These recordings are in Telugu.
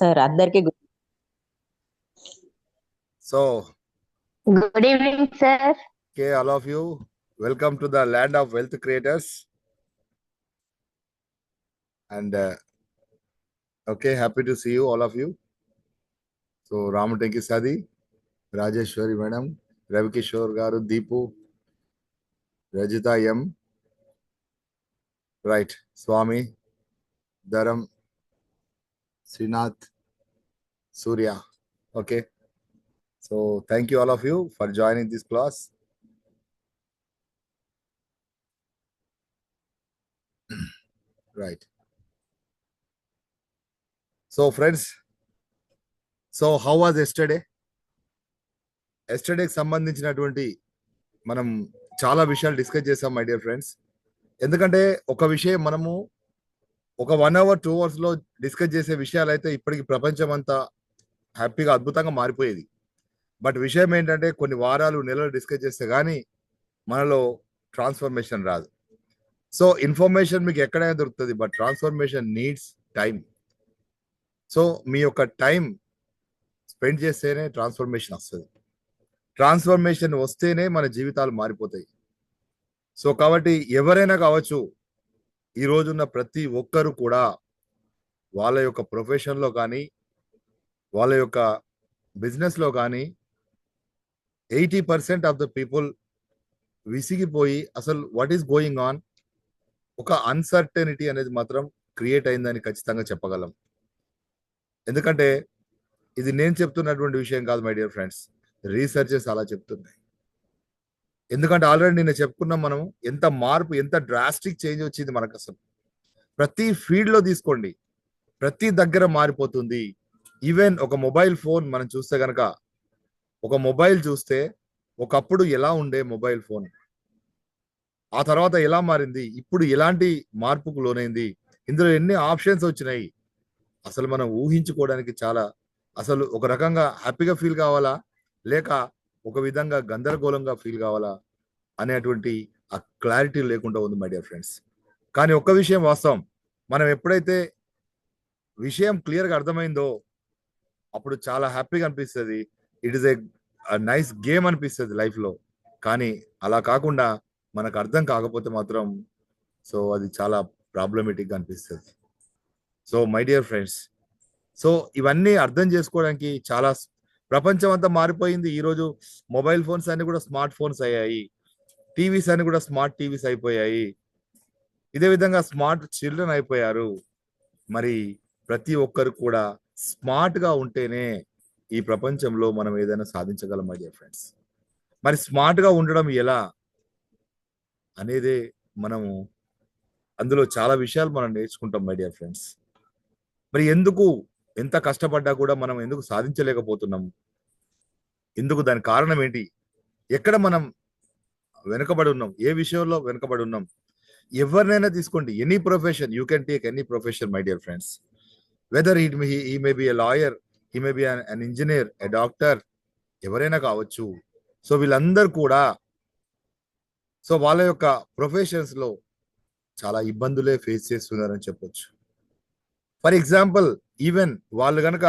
సార్ అందరికి So, Good evening, sir. okay, all of you, welcome to the land of wealth creators. And okay, happy to see you, all of you. So, Ramatenki Sadi, Rajeshwari Madam, Ravikishore Garu, Deepu, Rajita M, right, Swami, Dharam, Srinath, Surya. Okay, so thank you all of you for joining this class. Right. So, friends, so how was yesterday? Yesterdayకి సంబంధించినటువంటి మనం చాలా విషయాలు డిస్కస్ చేసాం మై డియర్ ఫ్రెండ్స్. ఎందుకంటే ఒక విషయం మనము ఒక 1 అవర్ 2 అవర్స్ లో డిస్కస్ చేసే విషయాలు అయితే ఇప్పటికి ప్రపంచం అంతా హ్యాపీగా అద్భుతంగా మారిపోయేది. బట్ విషయం ఏంటంటే కొన్ని వారాలు నెలలు డిస్కస్ చేస్తే కానీ మనలో ట్రాన్స్ఫర్మేషన్ రాదు. సో ఇన్ఫర్మేషన్ మీకు ఎక్కడైనా దొరుకుతుంది, but transformation needs time. So మీ యొక్క టైం స్పెండ్ చేస్తేనే ట్రాన్స్ఫర్మేషన్ వస్తుంది. ట్రాన్స్ఫర్మేషన్ వస్తేనే మన జీవితాలు మారిపోతాయి. సో కాబట్టి ఎవరైనా కావచ్చు, ఈ రోజున్న ప్రతి ఒక్కరు కూడా వాళ్ళ యొక్క ప్రొఫెషన్లో కానీ వాళ్ళ యొక్క బిజినెస్లో కానీ 80% ఆఫ్ ద పీపుల్ విసిగిపోయి అసలు వాట్ ఈస్ గోయింగ్ ఆన్, ఒక అన్సర్టనిటీ అనేది మాత్రం క్రియేట్ అయిందని ఖచ్చితంగా చెప్పగలం. ఎందుకంటే ఇది నేను చెప్తున్నటువంటి విషయం కాదు మై డియర్ ఫ్రెండ్స్, రీసెర్చెస్ అలా చెప్తున్నాయి. ఎందుకంటే ఆల్రెడీ నిన్న చెప్పుకున్నాం మనం, ఎంత మార్పు, ఎంత డ్రాస్టిక్ చేంజ్ వచ్చింది మనకు. అసలు ప్రతి ఫీల్డ్ లో తీసుకోండి, ప్రతి దగ్గర మారిపోతుంది. ఈవెన్ ఒక మొబైల్ ఫోన్ మనం చూస్తే గనక, ఒక మొబైల్ చూస్తే ఒకప్పుడు ఎలా ఉండే మొబైల్ ఫోన్, ఆ తర్వాత ఎలా మారింది, ఇప్పుడు ఎలాంటి మార్పుకు లోనైంది, ఇందులో ఎన్ని ఆప్షన్స్ వచ్చినాయి, అసలు మనం ఊహించుకోవడానికి చాలా, అసలు ఒక రకంగా హ్యాపీగా ఫీల్ కావాలా లేక ఒక విధంగా గందరగోళంగా ఫీల్ కావాలా అనేటువంటి ఆ క్లారిటీ లేకుండా ఉంది మై డియర్ ఫ్రెండ్స్. కానీ ఒక్క విషయం వాస్తవం, మనం ఎప్పుడైతే విషయం క్లియర్గా అర్థమైందో అప్పుడు చాలా హ్యాపీగా అనిపిస్తుంది. It is a nice game అనిపిస్తుంది లైఫ్లో. కానీ అలా కాకుండా మనకు అర్థం కాకపోతే మాత్రం సో అది చాలా ప్రాబ్లమేటిక్గా అనిపిస్తుంది. So my dear friends, so ఇవన్నీ అర్థం చేసుకోవడానికి చాలా ప్రపంచం అంతా మారిపోయింది. ఈరోజు మొబైల్ ఫోన్స్ అన్ని కూడా స్మార్ట్ ఫోన్స్ అయ్యాయి, టీవీస్ అన్ని కూడా స్మార్ట్ టీవీస్ అయిపోయాయి, ఇదే విధంగా స్మార్ట్ చిల్డ్రన్ అయిపోయారు. మరి ప్రతి ఒక్కరు కూడా స్మార్ట్ గా ఉంటేనే ఈ ప్రపంచంలో మనం ఏదైనా సాధించగలం మై డియర్ ఫ్రెండ్స్. మరి స్మార్ట్ గా ఉండడం ఎలా అనేది మనము అందులో చాలా విషయాలు మనం నేర్చుకుంటాం మై డియర్ ఫ్రెండ్స్. మరి ఎందుకు ఎంత కష్టపడ్డా కూడా మనం ఎందుకు సాధించలేకపోతున్నాం, ఎందుకు, దాని కారణం ఏంటి, ఎక్కడ మనం వెనుకబడి ఉన్నాం, ఏ విషయంలో వెనుకబడి ఉన్నాం. ఎవరినైనా తీసుకోండి, any profession, you can take any profession my dear friends. Whether he may be a lawyer, he may be an engineer, a doctor, ఎవరైనా కావచ్చు. సో వీళ్ళందరూ కూడా సో వాళ్ళ యొక్క ప్రొఫెషన్స్ లో చాలా ఇబ్బందులే ఫేస్ చేస్తున్నారని చెప్పొచ్చు. ఫర్ ఎగ్జాంపుల్, ఈవెన్ వాళ్ళు గనక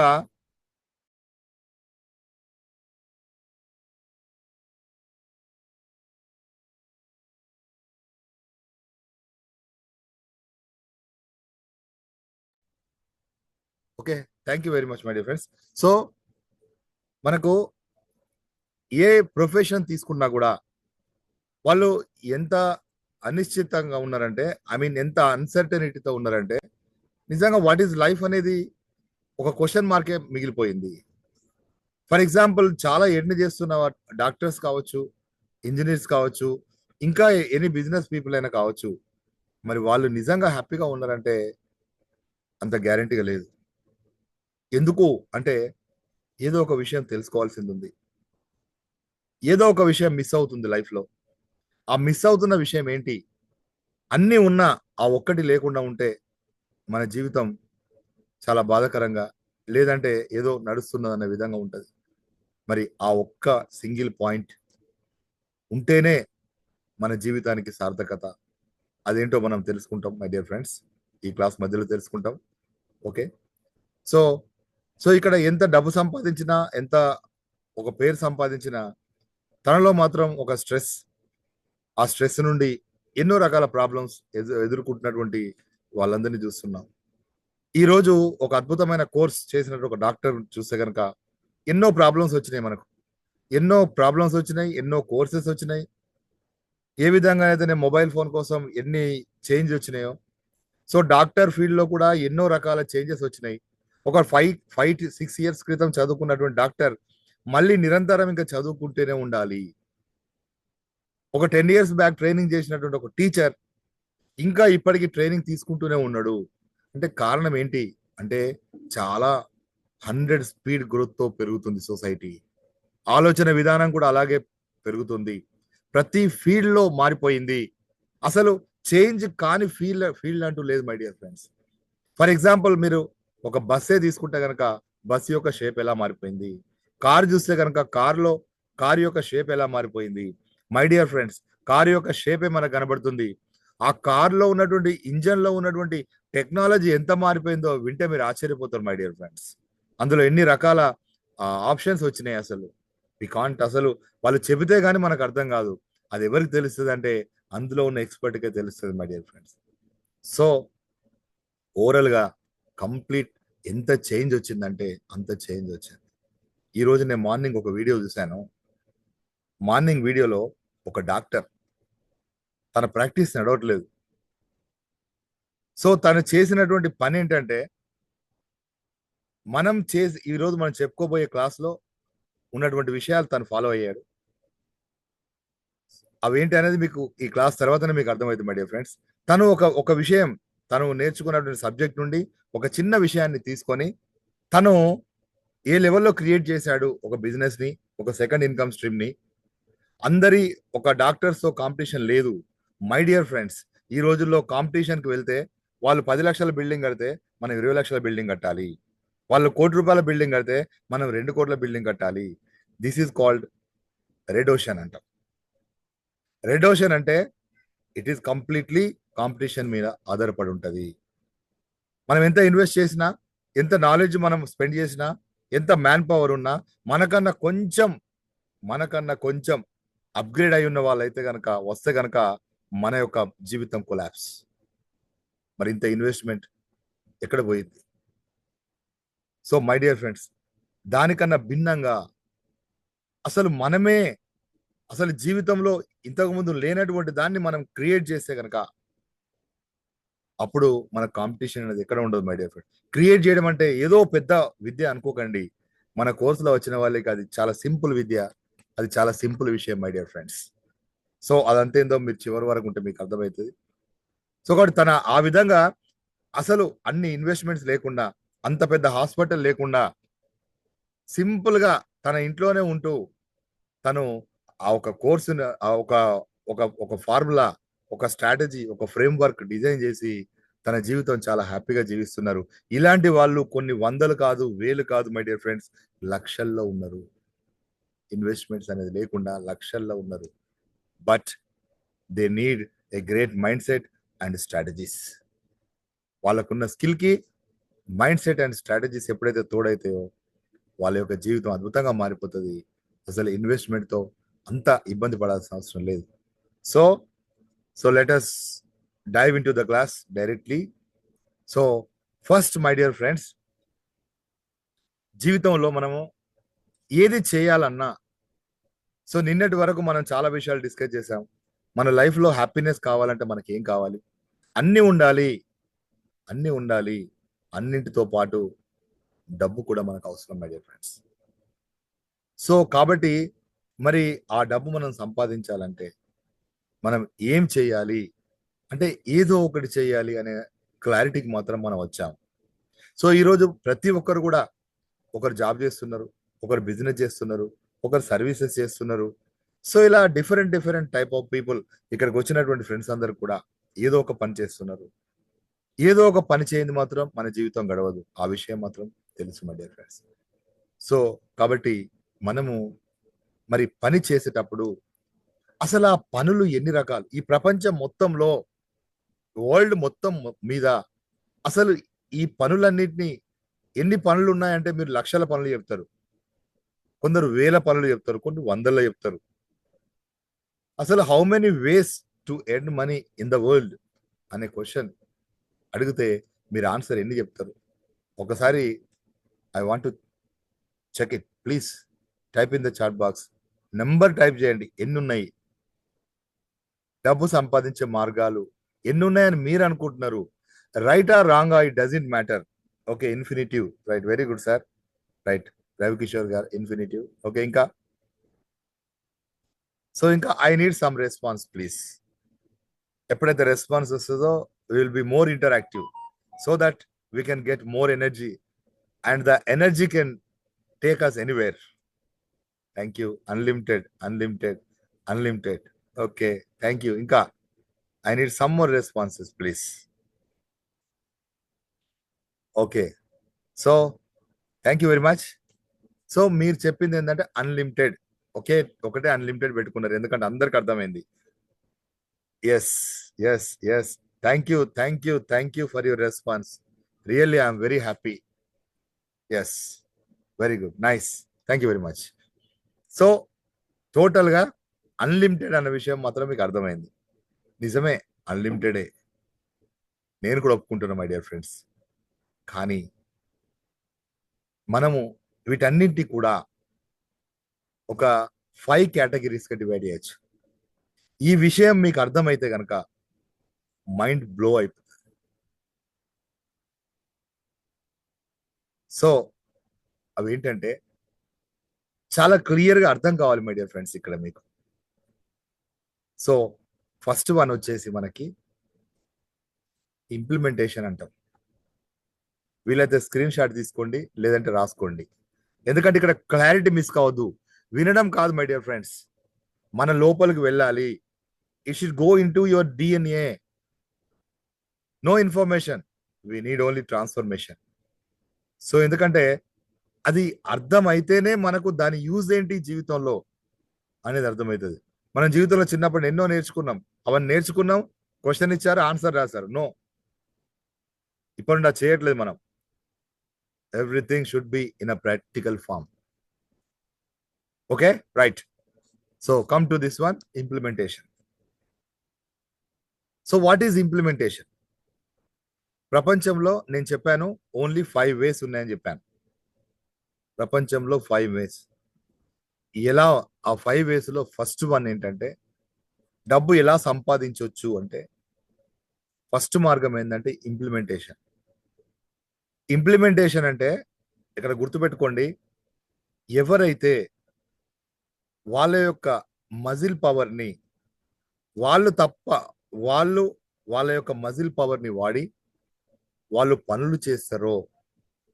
okay, thank you very much my dear friends. So మనకు ఏ ప్రొఫెషన్ తీసుకున్నా కూడా వాళ్ళు ఎంత అనిశ్చితంగా ఉన్నారంటే, ఐ మీన్ ఎంత అన్సర్టనిటీతో ఉన్నారంటే, నిజంగా వాట్ ఈస్ లైఫ్ అనేది ఒక క్వశ్చన్ మార్కే మిగిలిపోయింది. ఫర్ ఎగ్జాంపుల్, చాలా ఎన్ని చేస్తున్న డాక్టర్స్ కావచ్చు, ఇంజనీర్స్ కావచ్చు, ఇంకా ఎనీ బిజినెస్ పీపుల్ అయినా కావచ్చు, మరి వాళ్ళు నిజంగా హ్యాపీగా ఉన్నారంటే అంత గ్యారంటీగా లేదు. ఎందుకు అంటే ఏదో ఒక విషయం తెలుసుకోవాల్సింది ఉంది, ఏదో ఒక విషయం మిస్ అవుతుంది లైఫ్లో. ఆ మిస్ అవుతున్న విషయం ఏంటి, అన్నీ ఉన్నా ఆ ఒక్కటి లేకుండా ఉంటే మన జీవితం చాలా బాధాకరంగా, లేదంటే ఏదో నడుస్తున్నదన్న విధంగా ఉంటుంది. మరి ఆ ఒక్క సింగిల్ పాయింట్ ఉంటేనే మన జీవితానికి సార్థకత. అదేంటో మనం తెలుసుకుంటాం మై డియర్ ఫ్రెండ్స్, ఈ క్లాస్ మధ్యలో తెలుసుకుంటాం. ఓకే, సో సో ఇక్కడ ఎంత డబ్బు సంపాదించినా, ఎంత ఒక పేరు సంపాదించినా, తనలో మాత్రం ఒక స్ట్రెస్, ఆ స్ట్రెస్ నుండి ఎన్నో రకాల ప్రాబ్లమ్స్ ఎదుర్కొంటున్నటువంటి వాళ్ళందరినీ చూస్తున్నాం. ఈ రోజు ఒక అద్భుతమైన కోర్స్ చేసినట్టు ఒక డాక్టర్ చూస్తే కనుక ఎన్నో ప్రాబ్లమ్స్ వచ్చినాయి మనకు. ఎన్నో ప్రాబ్లమ్స్ వచ్చినాయి, ఎన్నో కోర్సెస్ వచ్చినాయి. ఏ విధంగా అయితే నేను మొబైల్ ఫోన్ కోసం ఎన్ని చేంజ్ వచ్చినాయో, సో డాక్టర్ ఫీల్డ్ లో కూడా ఎన్నో రకాల చేంజెస్ వచ్చినాయి. ఒక 5 to 6 ఇయర్స్ క్రితం చదువుకున్నటువంటి డాక్టర్ మళ్ళీ నిరంతరం ఇంకా చదువుకుంటూనే ఉండాలి. ఒక 10 ఇయర్స్ బ్యాక్ ట్రైనింగ్ చేసినటువంటి ఒక టీచర్ ఇంకా ఇప్పటికి ట్రైనింగ్ తీసుకుంటూనే ఉన్నాడు. అంటే కారణం ఏంటి అంటే చాలా 100 స్పీడ్ గ్రోత్ తో పెరుగుతుంది సొసైటీ. ఆలోచన విధానం కూడా అలాగే పెరుగుతుంది. ప్రతి ఫీల్డ్ లో మారిపోయింది. అసలు చేంజ్ కాని ఫీల్డ్ అంటూ లేదు my dear friends. For example మీరు ఒక బస్సే తీసుకుంటే కనుక బస్ యొక్క షేప్ ఎలా మారిపోయింది. కార్ చూస్తే కనుక కార్ యొక్క షేప్ ఎలా మారిపోయింది. మై డియర్ ఫ్రెండ్స్, కార్ యొక్క షేపే మనకు కనబడుతుంది. ఆ కార్ లో ఉన్నటువంటి ఇంజన్ లో ఉన్నటువంటి టెక్నాలజీ ఎంత మారిపోయిందో వింటే మీరు ఆశ్చర్యపోతారు మై డియర్ ఫ్రెండ్స్. అందులో ఎన్ని రకాల ఆప్షన్స్ వచ్చినాయి. అసలు వి కాంట్, అసలు వాళ్ళు చెబితే గానీ మనకు అర్థం కాదు. అది ఎవరికి తెలుస్తుంది అంటే అందులో ఉన్న ఎక్స్పర్ట్కే తెలుస్తుంది my dear friends. So overall గా కంప్లీట్ ఎంత చేంజ్ వచ్చిందంటే అంత చేంజ్ వచ్చింది. ఈ రోజు నేను మార్నింగ్ ఒక వీడియో చూశాను. మార్నింగ్ వీడియోలో ఒక డాక్టర్ తన ప్రాక్టీస్ నడవట్లేదు. సో తను చేసినటువంటి పని ఏంటంటే ఈ రోజు మనం చెప్పుకోబోయే క్లాస్ లో ఉన్నటువంటి విషయాలు తను ఫాలో అయ్యాడు. అవేంటి అనేది మీకు ఈ క్లాస్ తర్వాతనే మీకు అర్థమవుతుంది మై డియర్ ఫ్రెండ్స్. తను ఒక విషయం, తను నేర్చుకున్నటువంటి సబ్జెక్ట్ నుండి ఒక చిన్న విషయాన్ని తీసుకొని తను ఏ లెవెల్లో క్రియేట్ చేశాడు ఒక బిజినెస్ ని, ఒక సెకండ్ ఇన్కమ్ స్ట్రీమ్ ని. అందరి ఒక డాక్టర్స్ తో కాంపిటీషన్ లేదు మై డియర్ ఫ్రెండ్స్. ఈ రోజుల్లో కాంపిటీషన్ కి వెళ్తే వాళ్ళు 10 లక్షల బిల్డింగ్ కడితే మనం 20 లక్షల బిల్డింగ్ కట్టాలి. వాళ్ళు ₹1,00,00,000 బిల్డింగ్ కడితే మనం 2 కోట్ల బిల్డింగ్ కట్టాలి. This is called red ocean అంటాం. రెడ్ ఓషన్ అంటే ఇట్ ఈస్ కంప్లీట్లీ కాంపిటీషన్ మీద ఆధారపడి ఉంటది. మనం ఎంత ఇన్వెస్ట్ చేసినా, ఎంత నాలెడ్జ్ మనం స్పెండ్ చేసినా, ఎంత మ్యాన్ పవర్ ఉన్నా, మనకన్నా కొంచెం అప్గ్రేడ్ అయి ఉన్న వాళ్ళైతే వస్తే గనక మన యొక్క జీవితం కొలాప్స్. మరి ఇంత ఇన్వెస్ట్మెంట్ ఎక్కడ పోయింది? సో మై డియర్ ఫ్రెండ్స్, దానికన్నా భిన్నంగా అసలు జీవితంలో ఇంతకు ముందు లేనటువంటి దాన్ని మనం క్రియేట్ చేస్తే గనక అప్పుడు మన కాంపిటీషన్ అనేది ఎక్కడ ఉండదు మై డియర్ ఫ్రెండ్. క్రియేట్ చేయడం అంటే ఏదో పెద్ద విద్య అనుకోకండి. మన కోర్సులో వచ్చిన వాళ్ళకి అది చాలా సింపుల్ విద్య, అది చాలా సింపుల్ విషయం మై డియర్ ఫ్రెండ్స్. సో అదంతేందో మీరు చివరి వరకు ఉంటే మీకు అర్థమవుతుంది. సో కాబట్టి తన ఆ విధంగా అసలు అన్ని ఇన్వెస్ట్మెంట్స్ లేకుండా, అంత పెద్ద హాస్పిటల్ లేకుండా, సింపుల్ గా తన ఇంట్లోనే ఉంటూ తను ఆ ఒక కోర్సును, ఆ ఒక ఒక ఒక ఫార్ములా, ఒక స్ట్రాటజీ, ఒక ఫ్రేమ్ వర్క్ డిజైన్ చేసి తన జీవితం చాలా హ్యాపీగా జీవిస్తున్నారు. ఇలాంటి వాళ్ళు కొన్ని వందలు కాదు, వేలు కాదు మై డియర్ ఫ్రెండ్స్, లక్షల్లో ఉన్నారు. ఇన్వెస్ట్మెంట్స్ అనేది లేకుండా లక్షల్లో ఉన్నారు. But they need a great mind set and strategies. వాళ్ళకున్న స్కిల్ కి మైండ్ సెట్ అండ్ స్ట్రాటజీస్ ఎప్పుడైతే తోడైతాయో వాళ్ళ యొక్క జీవితం అద్భుతంగా మారిపోతుంది. అసలు ఇన్వెస్ట్మెంట్ తో అంత ఇబ్బంది పడాల్సిన అవసరం లేదు. So let us dive into the class directly. So first my dear friends, జీవితంలో మనము ఏది చేయాలన్నా, సో నిన్నటి వరకు మనం చాలా విషయాలు డిస్కస్ చేసాం. మన లైఫ్ లో హ్యాపీనెస్ కావాలంటే మనకి ఏం కావాలి? అన్ని ఉండాలి. అన్నింటితో పాటు డబ్బు కూడా మనకు అవసరం మై డియర్ ఫ్రెండ్స్. సో కాబట్టి మరి ఆ డబ్బు మనం సంపాదించాలంటే మనం ఏం చేయాలి అంటే ఏదో ఒకటి చేయాలి అనే క్లారిటీకి మాత్రం మనం వచ్చాం. సో ఈరోజు ప్రతి ఒక్కరు కూడా, ఒకరు జాబ్ చేస్తున్నారు, ఒకరు బిజినెస్ చేస్తున్నారు, ఒకరు సర్వీసెస్ చేస్తున్నారు. సో ఇలా డిఫరెంట్ టైప్ ఆఫ్ పీపుల్ ఇక్కడికి వచ్చినటువంటి ఫ్రెండ్స్ అందరు కూడా ఏదో ఒక పని చేస్తున్నారు. ఏదో ఒక పని చేయండి మాత్రం మన జీవితం గడవదు. ఆ విషయం మాత్రం తెలుసు మై డియర్ ఫ్రెండ్స్. సో కాబట్టి మనము మరి పని చేసేటప్పుడు అసలు ఆ పనులు ఎన్ని రకాలు, ఈ ప్రపంచం మొత్తంలో, వరల్డ్ మొత్తం మీద అసలు ఈ పనులన్నిటినీ ఎన్ని పనులు ఉన్నాయంటే మీరు లక్షల పనులు చెప్తారు, కొందరు వేల పనులు చెప్తారు, కొన్ని వందల్లో చెప్తారు. అసలు how many ways to earn money in the world అనే క్వశ్చన్ అడిగితే మీరు ఆన్సర్ ఎన్ని చెప్తారు? ఒకసారి I want to check it. Please type in the chat box. Number type చేయండి, ఎన్ని ఉన్నాయి? డబ్బు సంపాదించే మార్గాలు ఎన్ని ఉన్నాయని మీరు అనుకుంటున్నారు? Right or wrong, it doesn't matter. Okay, infinitive. Right, very good sir. Right, Ravikishore garu infinitive. Okay, ఇంకా సో ఇంకా I need some response please. ఎప్పుడైతే రెస్పాన్స్ వస్తుందో will be more interactive, so that we can get more energy and the energy can take us anywhere. Thank you. Unlimited, unlimited, unlimited. Okay, thank you. ఇంకా I need some more responses please. Okay, so thank you very much. So మీరు చెప్పింది ఏంటంటే అన్లిమిటెడ్. ఓకే, ఒకటే అన్లిమిటెడ్ పెట్టుకున్నారు, ఎందుకంటే అందరికి అర్థమైంది. Yes, yes, yes. Thank you, thank you, thank you for your response. Really I'm very happy. Yes, very good, nice. Thank you very much. So టోటల్గా అన్లిమిటెడ్ అన్న విషయం మాత్రం మీకు అర్థమైంది. నిజమే, అన్లిమిటెడే, నేను కూడా ఒప్పుకుంటున్నా మై డియర్ ఫ్రెండ్స్. కానీ మనము వీటన్నింటి కూడా ఒక 5 కేటగిరీస్గా డివైడ్ చేయొచ్చు. ఈ విషయం మీకు అర్థమైతే కనుక మైండ్ బ్లో అయిపోతుంది. సో అవి ఏంటంటే చాలా క్లియర్గా అర్థం కావాలి మై డియర్ ఫ్రెండ్స్ ఇక్కడ మీకు. సో ఫస్ట్ వన్ వచ్చేసి మనకి ఇంప్లిమెంటేషన్ అంటాం. వీలైతే స్క్రీన్ షాట్ తీసుకోండి, లేదంటే రాసుకోండి, ఎందుకంటే ఇక్కడ క్లారిటీ మిస్ కావద్దు. వినడం కాదు మై డియర్ ఫ్రెండ్స్, మన లోపలికి వెళ్ళాలి. It should go into your DNA. No information, we need only transformation. So ఎందుకంటే అది అర్థమైతేనే మనకు దాని యూజ్ ఏంటి జీవితంలో అనేది అర్థమవుతుంది. మనం జీవితంలో చిన్నప్పుడు ఎన్నో నేర్చుకున్నాం, అవన్నీ నేర్చుకున్నాం, క్వశ్చన్ ఇచ్చారు, ఆన్సర్ రాశారు. నో, ఇప్పుడు చేయట్లేదు మనం. Everything should be in a practical form. Okay, right. So come to this one, implementation. So what is implementation? ప్రపంచంలో నేను చెప్పాను ఓన్లీ 5 వేస్ ఉన్నాయని చెప్పాను. ప్రపంచంలో 5 వేస్. ఎలా ఆ 5 వేస్లో ఫస్ట్ వన్ ఏంటంటే డబ్బు ఎలా సంపాదించవచ్చు అంటే ఫస్ట్ మార్గం ఏంటంటే ఇంప్లిమెంటేషన్. ఇంప్లిమెంటేషన్ అంటే ఇక్కడ గుర్తుపెట్టుకోండి, ఎవరైతే వాళ్ళ యొక్క మజిల్ పవర్ని వాళ్ళ యొక్క మజిల్ పవర్ని వాడి వాళ్ళు పనులు చేస్తారో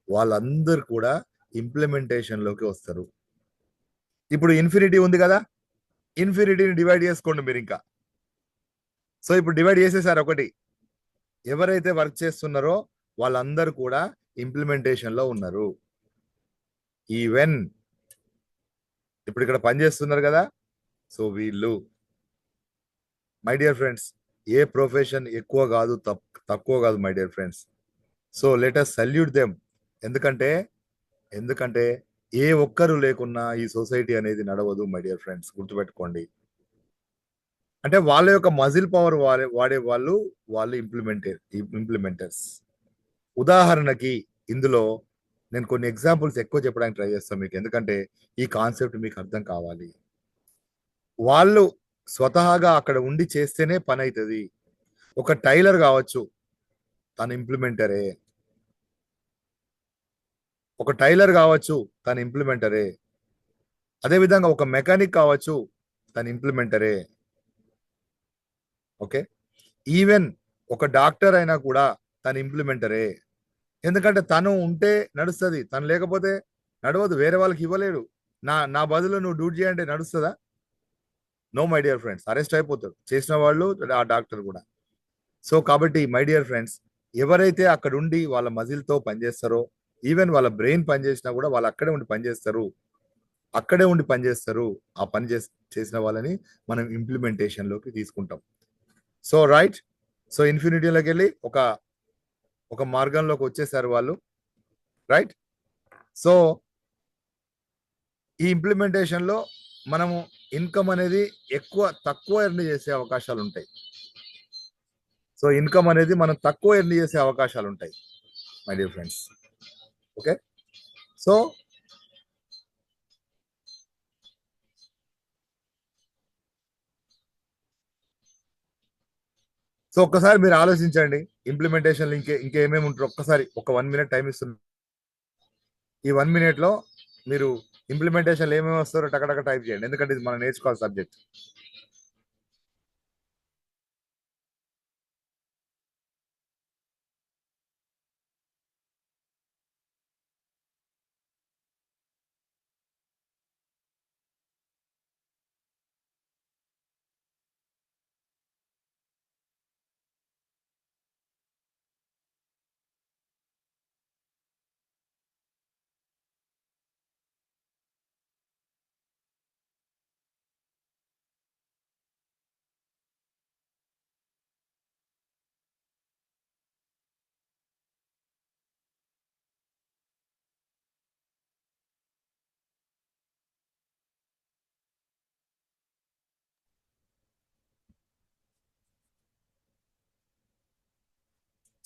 వాళ్ళందరూ కూడా ఇంప్లిమెంటేషన్లోకి వస్తారు. ఇప్పుడు ఇన్ఫినిటీ ఉంది కదా, ఇన్ఫినిటీని డివైడ్ చేసుకోండి మీరు ఇంకా. సో ఇప్పుడు డివైడ్ చేసేసారు ఒకటి. ఎవరైతే వర్క్ చేస్తున్నారో వాళ్ళందరూ కూడా ఇంప్లిమెంటేషన్లో ఉన్నారు. ఈవెన్ ఇప్పుడు ఇక్కడ పని చేస్తున్నారు కదా, సో వీళ్ళు my dear friends, A profession ఎక్కువ కాదు, తక్కువ కాదు my dear friends. So let us salute them. ఎందుకంటే ఏ ఒక్కరు లేకున్నా ఈ సొసైటీ అనేది నడవదు మై డియర్ ఫ్రెండ్స్, గుర్తుపెట్టుకోండి. అంటే వాళ్ళ యొక్క మజిల్ పవర్ వాడే వాళ్ళు ఇంప్లిమెంటర్స్. ఉదాహరణకి ఇందులో నేను కొన్ని ఎగ్జాంపుల్స్ ఎక్కువ చెప్పడానికి ట్రై చేస్తాను మీకు, ఎందుకంటే ఈ కాన్సెప్ట్ మీకు అర్థం కావాలి. వాళ్ళు స్వతహాగా అక్కడ ఉండి చేస్తేనే పని అవుతుంది. ఒక టైలర్ కావచ్చు, తను ఇంప్లిమెంటరే. ఒక టైలర్ కావచ్చు, తను ఇంప్లిమెంటరే. అదేవిధంగా ఒక మెకానిక్ కావచ్చు, తను ఇంప్లిమెంటరే. ఓకే, ఈవెన్ ఒక డాక్టర్ అయినా కూడా తను ఇంప్లిమెంటరే. ఎందుకంటే తను ఉంటే నడుస్తుంది, తను లేకపోతే నడవదు, వేరే వాళ్ళకి ఇవ్వలేడు. నా బదులు నువ్వు డ్యూటీ చేయంటే నడుస్తుందా? No my dear friends, arrest అయిపోతాడు చేసిన వాళ్ళు, ఆ డాక్టర్ కూడా. సో కాబట్టి మై డియర్ ఫ్రెండ్స్, ఎవరైతే అక్కడ ఉండి వాళ్ళ మజిల్తో పనిచేస్తారో, ఈవెన్ వాళ్ళ బ్రెయిన్ పనిచేసినా కూడా వాళ్ళు అక్కడే ఉండి పనిచేస్తారు. ఆ పని చేసిన వాళ్ళని మనం ఇంప్లిమెంటేషన్లోకి తీసుకుంటాం. సో రైట్, సో ఇన్ఫినిటీలోకి వెళ్ళి ఒక మార్గంలోకి వచ్చేసారు వాళ్ళు. రైట్. సో ఈ ఇంప్లిమెంటేషన్ లో మనము ఇన్కమ్ అనేది తక్కువ ఎర్న్ చేసే అవకాశాలు ఉంటాయి. సో ఇన్కమ్ అనేది మనం తక్కువ ఎర్న్ చేసే అవకాశాలు ఉంటాయి my dear friends. Okay. So ఒక్కసారి మీరు ఆలోచించండి, ఇంప్లిమెంటేషన్ ఇంకేమేమి ఉంటారు. ఒక్కసారి ఒక 1 minute టైం ఇస్తుంది. ఈ 1 minute లో మీరు ఇంప్లిమెంటేషన్ ఏమేమి వస్తారో టకటక టైప్ చేయండి, ఎందుకంటే ఇది మనం నేర్చుకోవాలి subject.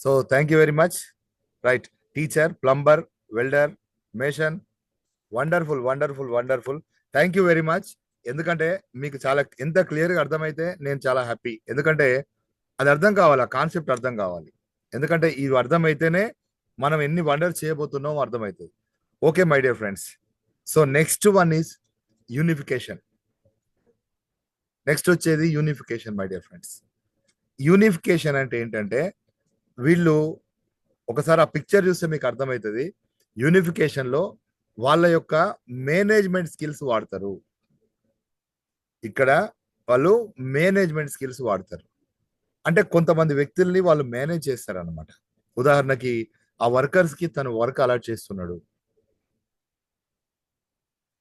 So thank you very much. Right. Teacher, plumber, welder, mason, wonderful wonderful wonderful. Thank you very much. ఎందుకంటే మీకు చాలా ఎంత క్లియర్గా అర్థమైతే నేను చాలా హ్యాపీ. ఎందుకంటే అది అర్థం కావాలి, ఆ కాన్సెప్ట్ అర్థం కావాలి. ఎందుకంటే ఇది అర్థమైతేనే మనం ఎన్ని వండర్ చేయబోతున్నామో అర్థమవుతుంది. Okay my dear friends. So next one is unification. Next వచ్చేది unification my dear friends. Unification అంటే ఏంటంటే వీళ్ళు ఒకసారి ఆ పిక్చర్ చూస్తే మీకు అర్థమవుతుంది. యూనిఫికేషన్ లో వాళ్ళ యొక్క మేనేజ్మెంట్ స్కిల్స్ వాడతారు. ఇక్కడ వాళ్ళు మేనేజ్మెంట్ స్కిల్స్ వాడతారు. అంటే కొంతమంది వ్యక్తుల్ని వాళ్ళు మేనేజ్ చేస్తారు అనమాట. ఉదాహరణకి ఆ వర్కర్స్ కి తను వర్క్ అలాట్ చేస్తున్నాడు.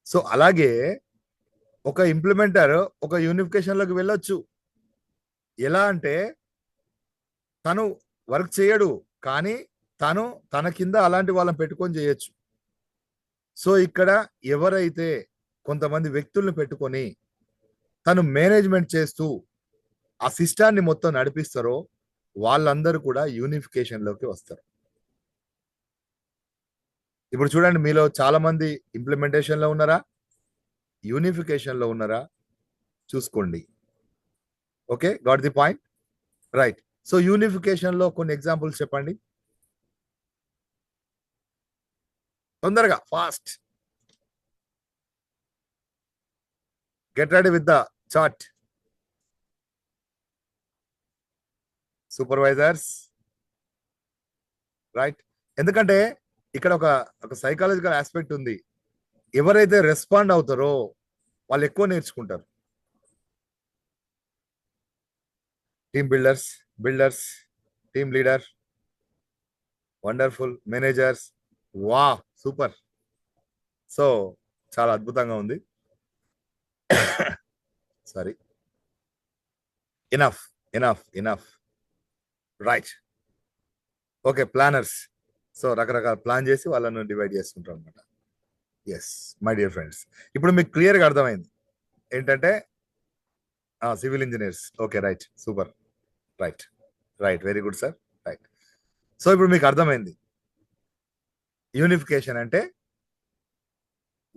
సో అలాగే ఒక ఇంప్లిమెంటర్ ఒక యూనిఫికేషన్ లోకి వెళ్ళొచ్చు. ఎలా అంటే తను వర్క్ చేయడు, కానీ తన కింద అలాంటి వాళ్ళని పెట్టుకొని చేయొచ్చు. సో ఇక్కడ ఎవరైతే కొంతమంది వ్యక్తుల్ని పెట్టుకొని తను మేనేజ్మెంట్ చేస్తూ ఆ సిస్టాన్ని మొత్తం నడిపిస్తారో వాళ్ళందరూ కూడా యూనిఫికేషన్ లోకి వస్తారు. ఇప్పుడు చూడండి, మీలో చాలా మంది ఇంప్లిమెంటేషన్ లో ఉన్నారా, యూనిఫికేషన్ లో ఉన్నారా చూసుకోండి. Okay, got the point. Right. So unification లో కొన్ని ఎగ్జాంపుల్స్ చెప్పండి తొందరగా, fast. Get ready with the chart. Supervisors. Right. ఎందుకంటే ఇక్కడ ఒక సైకాలజికల్ ఆస్పెక్ట్ ఉంది. ఎవరైతే రెస్పాండ్ అవుతారో వాళ్ళు ఎక్కువ నేర్చుకుంటారు. Team builders, team leader, wonderful, managers. వా, సూపర్. సో చాలా అద్భుతంగా ఉంది. Sorry, enough. Right. Okay, planners. So రకరకాల ప్లాన్ చేసి వాళ్ళను డివైడ్ చేసుకుంటారు అనమాట. ఎస్ మై డియర్ ఫ్రెండ్స్, ఇప్పుడు మీకు క్లియర్గా అర్థమైంది ఏంటంటే civil engineers. Okay, right, super. Right, very good sir. Right. So ఇప్పుడు మీకు అర్థమైంది యూనిఫికేషన్ అంటే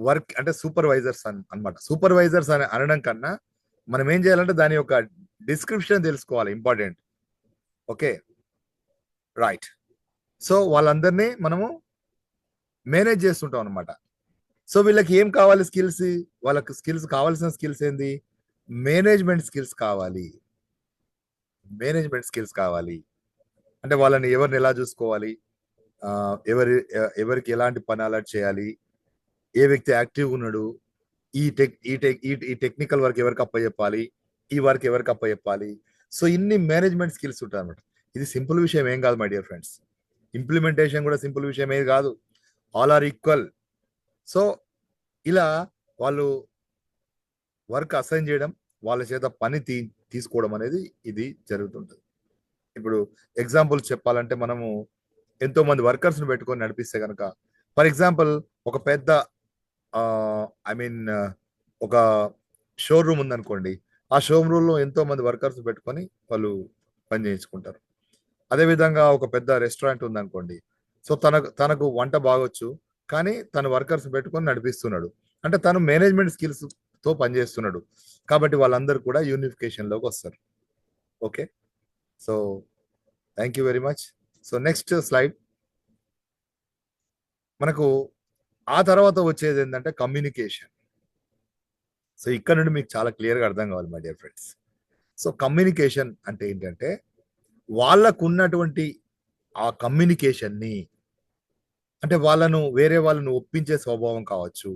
వర్క్ అంటే సూపర్వైజర్స్ అన్నమాట. సూపర్వైజర్స్ అని అనడం కన్నా మనం ఏం చేయాలంటే దాని యొక్క డిస్క్రిప్షన్ తెలుసుకోవాలి, ఇంపార్టెంట్. Okay, right. సో వాళ్ళందరినీ మనము మేనేజ్ చేస్తుంటాం అనమాట. సో వీళ్ళకి ఏం కావాలి స్కిల్స్? వాళ్ళకి కావాల్సిన స్కిల్స్ ఏంది? మేనేజ్మెంట్ స్కిల్స్ కావాలి. అంటే వాళ్ళని ఎవరిని ఎలా చూసుకోవాలి, ఎవరికి ఎలాంటి పని అలర్ట్ చేయాలి, ఏ వ్యక్తి యాక్టివ్ ఉన్నాడు, ఈ టెక్నికల్ వర్క్ ఎవరికి అప్పచెప్పాలి, ఈ వర్క్ ఎవరికి అప్పచెప్పాలి. సో ఇన్ని మేనేజ్మెంట్ స్కిల్స్ ఉంటాయి అనమాట. ఇది సింపుల్ విషయం ఏం కాదు మై డియర్ ఫ్రెండ్స్. ఇంప్లిమెంటేషన్ కూడా సింపుల్ విషయం ఏది కాదు. All are equal. సో ఇలా వాళ్ళు వర్క్ అసైన్ చేయడం, వాళ్ళ చేత పని తీసుకోవడం అనేది ఇది జరుగుతుంటుంది. ఇప్పుడు ఎగ్జాంపుల్ చెప్పాలంటే మనము ఎంతో మంది వర్కర్స్ ను పెట్టుకొని నడిపిస్తే కనుక ఫర్ ఎగ్జాంపుల్ ఒక పెద్ద ఐ మీన్ ఒక షోరూమ్ ఉందనుకోండి. ఆ షోరూమ్ లో ఎంతో మంది వర్కర్స్ పెట్టుకొని వాళ్ళు పని చేయించుకుంటారు. అదే విధంగా ఒక పెద్ద రెస్టారెంట్ ఉందనుకోండి. సో తనకు తనకు వంట బాగొచ్చు. కానీ తను వర్కర్స్ పెట్టుకొని నడిపిస్తున్నాడు. అంటే తను మేనేజ్మెంట్ స్కిల్స్ తో పనిచేస్తున్నాడు. కాబట్టి వాళ్ళందరూ కూడా యూనిఫికేషన్ లోకి వస్తారు. Okay. So thank you very much. So next slide. మనకు ఆ తర్వాత వచ్చేది ఏంటంటే కమ్యూనికేషన్. సో ఇక్కడ నుండి మీకు చాలా క్లియర్గా అర్థం కావాలి my dear friends. So communication అంటే ఏంటంటే వాళ్ళకున్నటువంటి ఆ కమ్యూనికేషన్ని, అంటే వాళ్ళను వేరే వాళ్ళను ఒప్పించే స్వభావం కావచ్చు,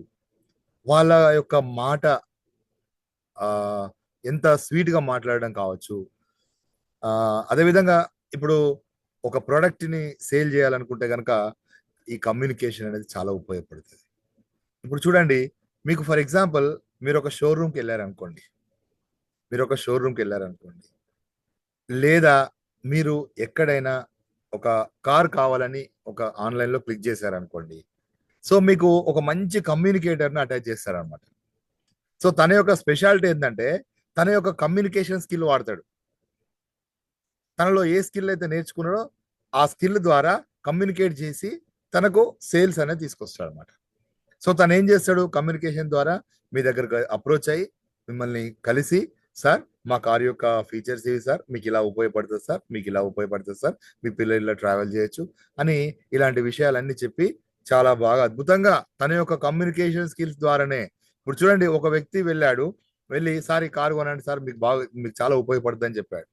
వాళ్ళ యొక్క మాట ఎంత స్వీట్గా మాట్లాడడం కావచ్చు. అదేవిధంగా ఇప్పుడు ఒక ప్రోడక్ట్ని సేల్ చేయాలనుకుంటే కనుక ఈ కమ్యూనికేషన్ అనేది చాలా ఉపయోగపడుతుంది. ఇప్పుడు చూడండి, మీకు ఫర్ ఎగ్జాంపుల్ మీరు ఒక షోరూమ్కి వెళ్ళారనుకోండి, లేదా మీరు ఎక్కడైనా ఒక కార్ కావాలని ఒక ఆన్లైన్లో క్లిక్ చేశారనుకోండి. సో మీకు ఒక మంచి కమ్యూనికేటర్ని అటాచ్ చేస్తారనమాట. సో తన యొక్క స్పెషాలిటీ ఏంటంటే తన యొక్క కమ్యూనికేషన్ స్కిల్ వాడతాడు. తనలో ఏ స్కిల్ అయితే నేర్చుకున్నాడో ఆ స్కిల్ ద్వారా కమ్యూనికేట్ చేసి తనకు సేల్స్ అనేది తీసుకొస్తాడు అనమాట. సో తను ఏం చేస్తాడు, కమ్యూనికేషన్ ద్వారా మీ దగ్గరకు అప్రోచ్ అయ్యి మిమ్మల్ని కలిసి, సార్ మా కార్ యొక్క ఫీచర్స్ ఇవి సార్, మీకు ఇలా ఉపయోగపడుతుంది సార్, మీకు ఇలా ఉపయోగపడుతుంది సార్, మీ పిల్లలు ఇలా ట్రావెల్ చేయొచ్చు అని ఇలాంటి విషయాలన్నీ చెప్పి చాలా బాగా అద్భుతంగా తన యొక్క కమ్యూనికేషన్ స్కిల్స్ ద్వారానే. ఇప్పుడు చూడండి, ఒక వ్యక్తి వెళ్ళి సార్ ఈ కారు కొనండి సార్, మీకు చాలా ఉపయోగపడుతుంది అని చెప్పాడు.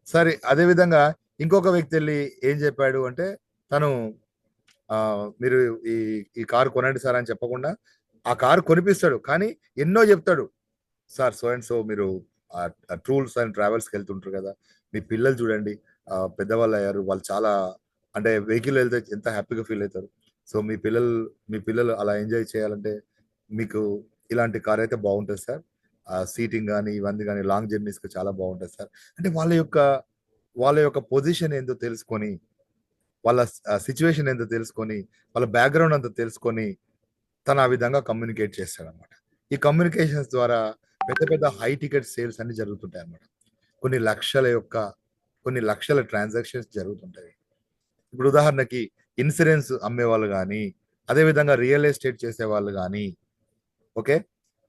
సరే అదే విధంగా ఇంకొక వ్యక్తి వెళ్ళి ఏం చెప్పాడు అంటే తను మీరు ఈ ఈ కారు కొనండి సార్ అని చెప్పకుండా ఆ కారు కొనిపిస్తాడు. కానీ ఎన్నో చెప్తాడు. సార్ సో అండ్ సో మీరు టూర్స్ అండ్ ట్రావెల్స్కి వెళ్తుంటారు కదా, మీ పిల్లలు చూడండి పెద్దవాళ్ళు అయ్యారు, వాళ్ళు చాలా అంటే వెహికల్ వెళ్తే ఎంత హ్యాపీగా ఫీల్ అవుతారు. సో మీ పిల్లలు అలా ఎంజాయ్ చేయాలంటే మీకు ఇలాంటి కార్ అయితే బాగుంటుంది సార్. సీటింగ్ కానీ ఇవన్నీ కానీ లాంగ్ జర్నీస్కి చాలా బాగుంటుంది సార్. అంటే వాళ్ళ యొక్క పొజిషన్ ఏందో తెలుసుకొని, వాళ్ళ సిచ్యువేషన్ ఏందో తెలుసుకొని, వాళ్ళ బ్యాక్గ్రౌండ్ అంతా తెలుసుకొని తను ఆ విధంగా కమ్యూనికేట్ చేస్తాడనమాట. ఈ కమ్యూనికేషన్స్ ద్వారా పెద్ద పెద్ద హై టికెట్ సేల్స్ అన్ని జరుగుతుంటాయి అన్నమాట. కొన్ని లక్షల ట్రాన్సాక్షన్స్ జరుగుతుంటాయి. ఇప్పుడు ఉదాహరణకి ఇన్సూరెన్స్ అమ్మేవాళ్ళు కానీ, అదేవిధంగా రియల్ ఎస్టేట్ చేసేవాళ్ళు కానీ, ఓకే,